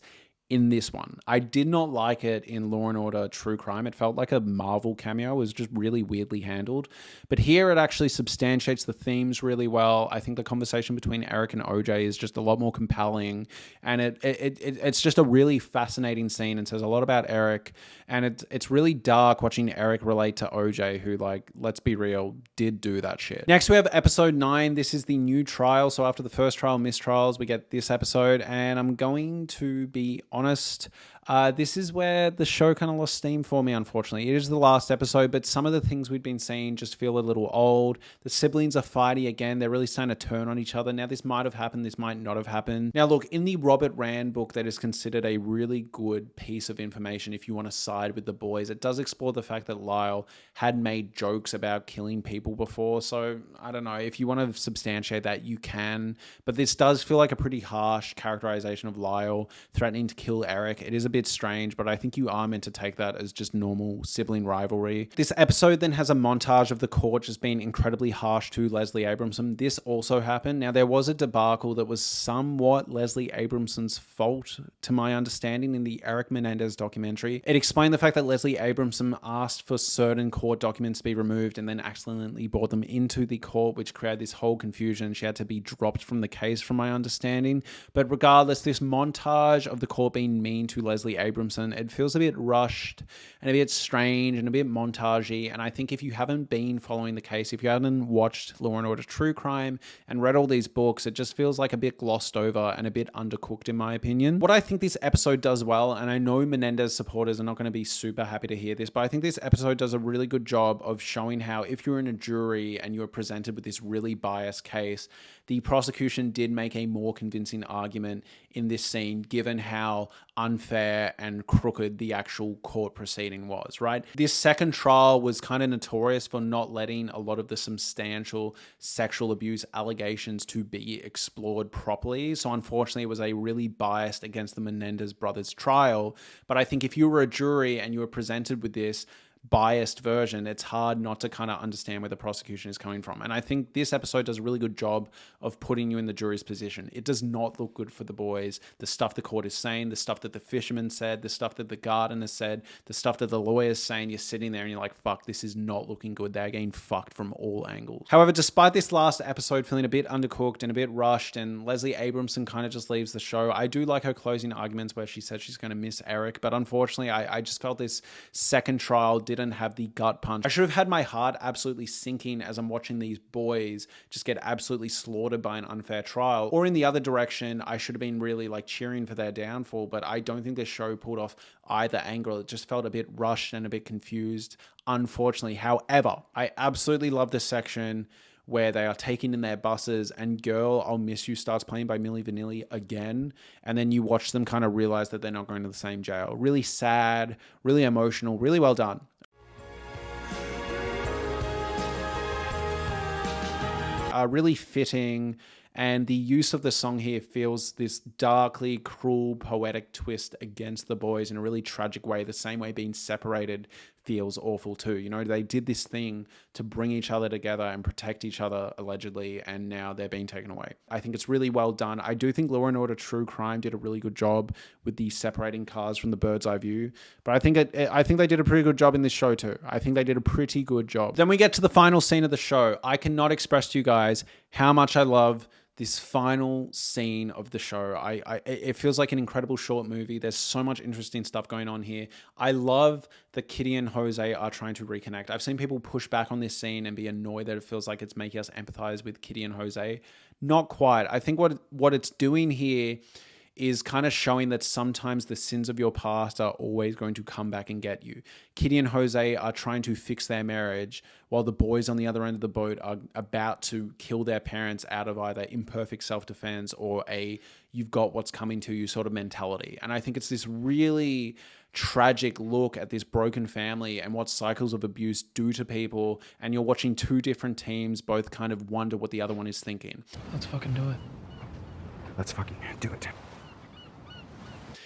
in this one. I did not like it in Law & Order True Crime. It felt like a Marvel cameo. It was just really weirdly handled. But here it actually substantiates the themes really well. I think the conversation between Eric and OJ is just a lot more compelling. And it's just a really fascinating scene and says a lot about Eric. And it's really dark watching Eric relate to OJ, who, like, let's be real, did do that shit. Next, we have episode 9. This is the new trial. So after the first trial, mistrials, we get this episode. And I'm going to be honest, this is where the show kind of lost steam for me, unfortunately. It is the last episode, but some of the things we'd been seeing just feel a little old. The siblings are fighting again. They're really starting to turn on each other. Now, this might have happened. This might not have happened. Now, look, in the Robert Rand book, that is considered a really good piece of information if you want to side with the boys. It does explore the fact that Lyle had made jokes about killing people before. So, I don't know. If you want to substantiate that, you can. But this does feel like a pretty harsh characterization of Lyle threatening to kill Eric. It is a bit strange, but I think you are meant to take that as just normal sibling rivalry. This episode then has a montage of the court just being incredibly harsh to Leslie Abramson. This also happened. Now, there was a debacle that was somewhat Leslie Abramson's fault, to my understanding, in the Eric Menendez documentary. It explained the fact that Leslie Abramson asked for certain court documents to be removed and then accidentally brought them into the court, which created this whole confusion. She had to be dropped from the case, from my understanding. But regardless, this montage of the court being mean to Leslie Leslie Abramson. It feels a bit rushed and a bit strange and a bit montagey. And I think if you haven't been following the case, if you haven't watched Law & Order True Crime and read all these books, it just feels like a bit glossed over and a bit undercooked in my opinion. What I think this episode does well, and I know Menendez supporters are not going to be super happy to hear this, but I think this episode does a really good job of showing how if you're in a jury and you're presented with this really biased case, the prosecution did make a more convincing argument in this scene, given how unfair and crooked the actual court proceeding was, right? This second trial was kind of notorious for not letting a lot of the substantial sexual abuse allegations to be explored properly. So unfortunately, it was a really biased against the Menendez brothers trial. But I think if you were a jury and you were presented with this biased version, it's hard not to kind of understand where the prosecution is coming from. And I think this episode does a really good job of putting you in the jury's position. It does not look good for the boys. The stuff the court is saying, the stuff that the fisherman said, the stuff that the gardener said, the stuff that the lawyer's saying, you're sitting there and you're like, fuck, this is not looking good. They're getting fucked from all angles. However, despite this last episode feeling a bit undercooked and a bit rushed, and Leslie Abramson kind of just leaves the show, I do like her closing arguments where she said she's going to miss Eric. But unfortunately, I just felt this second trial didn't have the gut punch. I should have had my heart absolutely sinking as I'm watching these boys just get absolutely slaughtered by an unfair trial. Or in the other direction, I should have been really like cheering for their downfall, but I don't think this show pulled off either angle. It just felt a bit rushed and a bit confused, unfortunately. However, I absolutely love this section where they are taking in their buses and Girl, I'll Miss You starts playing by Milli Vanilli again. And then you watch them kind of realize that they're not going to the same jail. Really sad, really emotional, really well done. Really fitting, and the use of the song here feels this darkly cruel poetic twist against the boys in a really tragic way, the same way being separated feels awful too. You know, they did this thing to bring each other together and protect each other allegedly, and now they're being taken away. I think it's really well done. I do think Law & Order True Crime did a really good job with the separating cars from the bird's eye view, but I think they did a pretty good job in this show too. I think they did a pretty good job. Then we get to the final scene of the show. I cannot express to you guys how much I love this final scene of the show. It feels like an incredible short movie. There's so much interesting stuff going on here. I love that Kitty and Jose are trying to reconnect. I've seen people push back on this scene and be annoyed that it feels like it's making us empathize with Kitty and Jose. Not quite. I think what it's doing here is kind of showing that sometimes the sins of your past are always going to come back and get you. Kitty and Jose are trying to fix their marriage while the boys on the other end of the boat are about to kill their parents out of either imperfect self-defense or a you've got what's coming to you sort of mentality. And I think it's this really tragic look at this broken family and what cycles of abuse do to people. And you're watching two different teams both kind of wonder what the other one is thinking. Let's fucking do it. Let's fucking do it.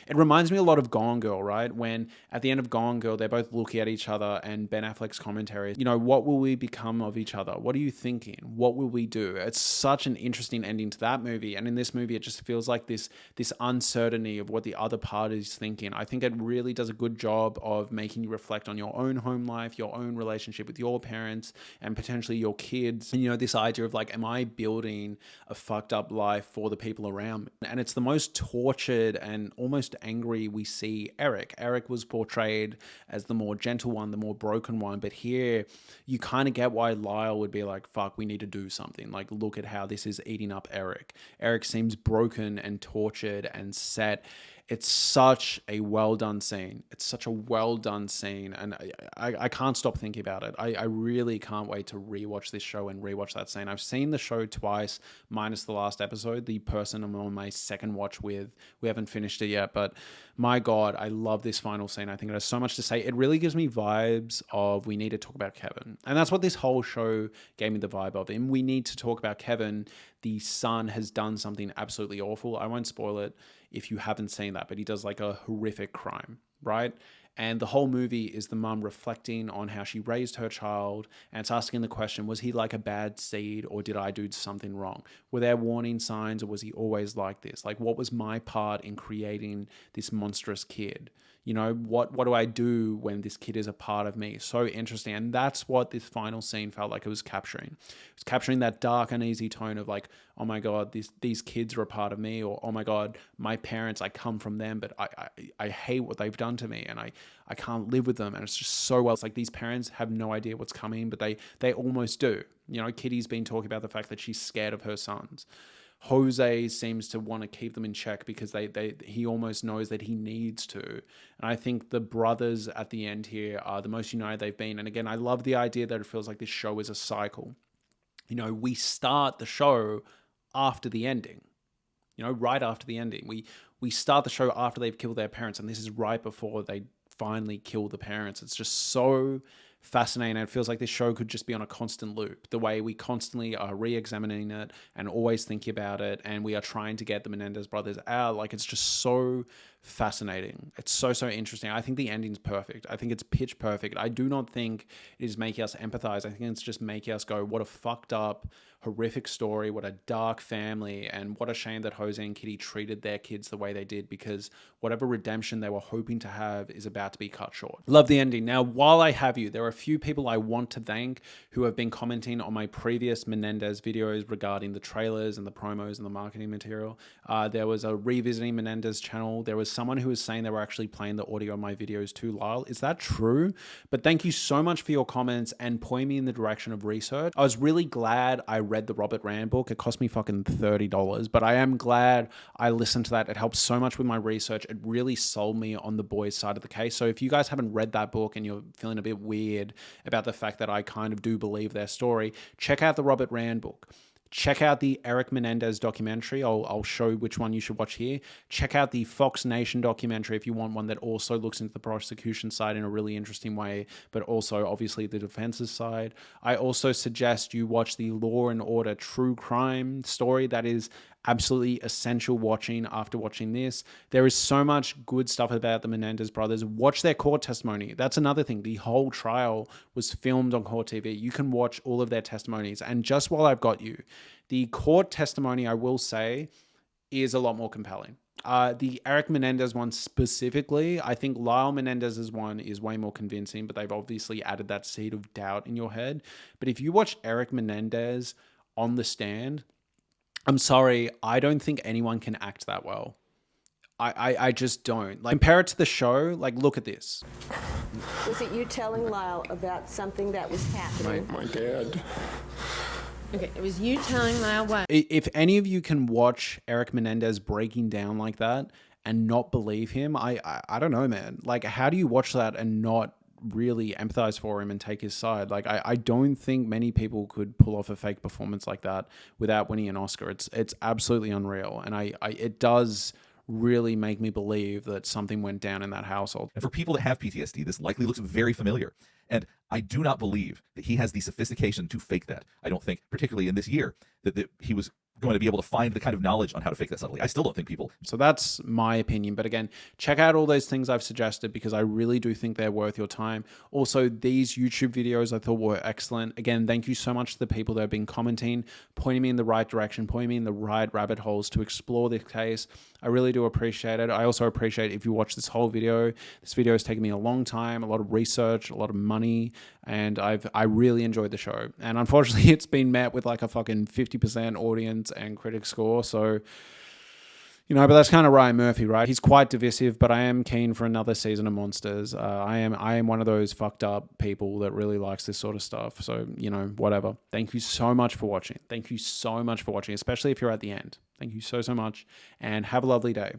It reminds me a lot of Gone Girl, right? When at the end of Gone Girl, they're both looking at each other and Ben Affleck's commentary, you know, what will we become of each other? What are you thinking? What will we do? It's such an interesting ending to that movie. And in this movie, it just feels like this uncertainty of what the other party is thinking. I think it really does a good job of making you reflect on your own home life, your own relationship with your parents and potentially your kids. And, you know, this idea of like, am I building a fucked up life for the people around me? And it's the most tortured and almost angry we see Eric. Eric was portrayed as the more gentle one, the more broken one, but here you kind of get why Lyle would be like, fuck, we need to do something. Like, look at how this is eating up Eric. Eric seems broken and tortured and set. It's such a well done scene. It's such a well done scene. And I can't stop thinking about it. I really can't wait to rewatch this show and rewatch that scene. I've seen the show twice, minus the last episode. The person I'm on my second watch with, we haven't finished it yet, but my God, I love this final scene. I think it has so much to say. It really gives me vibes of we need to talk about Kevin. And that's what this whole show gave me the vibe of. And we need to talk about Kevin. The son has done something absolutely awful. I won't spoil it if you haven't seen that, but he does like a horrific crime, right? And the whole movie is the mum reflecting on how she raised her child, and it's asking the question, was he like a bad seed, or did I do something wrong? Were there warning signs, or was he always like this? Like, what was my part in creating this monstrous kid? You know, what do I do when this kid is a part of me? So interesting. And that's what this final scene felt like it was capturing. It was capturing that dark, uneasy tone of like, oh my God, these kids are a part of me, or oh my God, my parents, I come from them, but I hate what they've done to me, and I can't live with them. And it's just so well. It's like these parents have no idea what's coming, but they almost do. You know, Kitty's been talking about the fact that she's scared of her sons. Jose seems to want to keep them in check because he almost knows that he needs to. And I think the brothers at the end here are the most united they've been. And again, I love the idea that it feels like this show is a cycle. You know, we start the show after the ending, you know, right after the ending. We start the show after they've killed their parents, and this is right before they finally kill the parents. It's just so fascinating. And it feels like this show could just be on a constant loop, the way we constantly are re-examining it and always thinking about it, and we are trying to get the Menendez brothers out. Like, it's just so fascinating. It's so interesting. I think the ending's perfect. I think it's pitch perfect. I do not think it is making us empathize. I think it's just making us go, what a fucked up, horrific story, what a dark family, and what a shame that Jose and Kitty treated their kids the way they did, because whatever redemption they were hoping to have is about to be cut short. Love the ending. Now, while I have you, there are a few people I want to thank who have been commenting on my previous Menendez videos regarding the trailers and the promos and the marketing material. There was a Revisiting Menendez channel. There was someone who was saying they were actually playing the audio on my videos too, Lyle. Is that true? But thank you so much for your comments and pointing me in the direction of research. I was really glad I read the Robert Rand book. It cost me fucking $30, but I am glad I listened to that. It helped so much with my research. It really sold me on the boys' side of the case. So if you guys haven't read that book and you're feeling a bit weird about the fact that I kind of do believe their story, check out the Robert Rand book. Check out the Eric Menendez documentary. I'll show which one you should watch here. Check out the Fox Nation documentary if you want one that also looks into the prosecution side in a really interesting way, but also obviously the defense's side. I also suggest you watch the Law and Order true crime story. That is absolutely essential watching after watching this. There is so much good stuff about the Menendez brothers. Watch their court testimony. That's another thing. The whole trial was filmed on Court TV. You can watch all of their testimonies. And just while I've got you, the court testimony, I will say, is a lot more compelling. The Eric Menendez one specifically, I think Lyle Menendez's one is way more convincing, but they've obviously added that seed of doubt in your head. But if you watch Eric Menendez on the stand, I'm sorry, I don't think anyone can act that well. I just don't. Like, compare it to the show. Like, look at this. Was it you telling Lyle about something that was happening? My dad. Okay, it was you telling Lyle what? If any of you can watch Eric Menendez breaking down like that and not believe him, I don't know, man. Like, how do you watch that and not really empathize for him and take his side? Like, I don't think many people could pull off a fake performance like that without winning an Oscar. It's absolutely unreal, and it does really make me believe that something went down in that household. And for people that have PTSD, this likely looks very familiar. And I do not believe that he has the sophistication to fake that. I don't think, particularly in this year, that he was going to be able to find the kind of knowledge on how to fake that subtly. I still don't think people. So that's my opinion. But again, check out all those things I've suggested, because I really do think they're worth your time. Also, these YouTube videos I thought were excellent. Again, thank you so much to the people that have been commenting, pointing me in the right direction, pointing me in the right rabbit holes to explore this case. I really do appreciate it. I also appreciate if you watch this whole video. This video has taken me a long time, a lot of research, a lot of money, and I really enjoyed the show. And unfortunately, it's been met with like a fucking 50% audience and critic score. So, you know, but that's kind of Ryan Murphy, right? He's quite divisive, but I am keen for another season of Monsters. I am one of those fucked up people that really likes this sort of stuff. So, you know, whatever. Thank you so much for watching. Thank you so much for watching, especially if you're at the end. Thank you so much, and have a lovely day.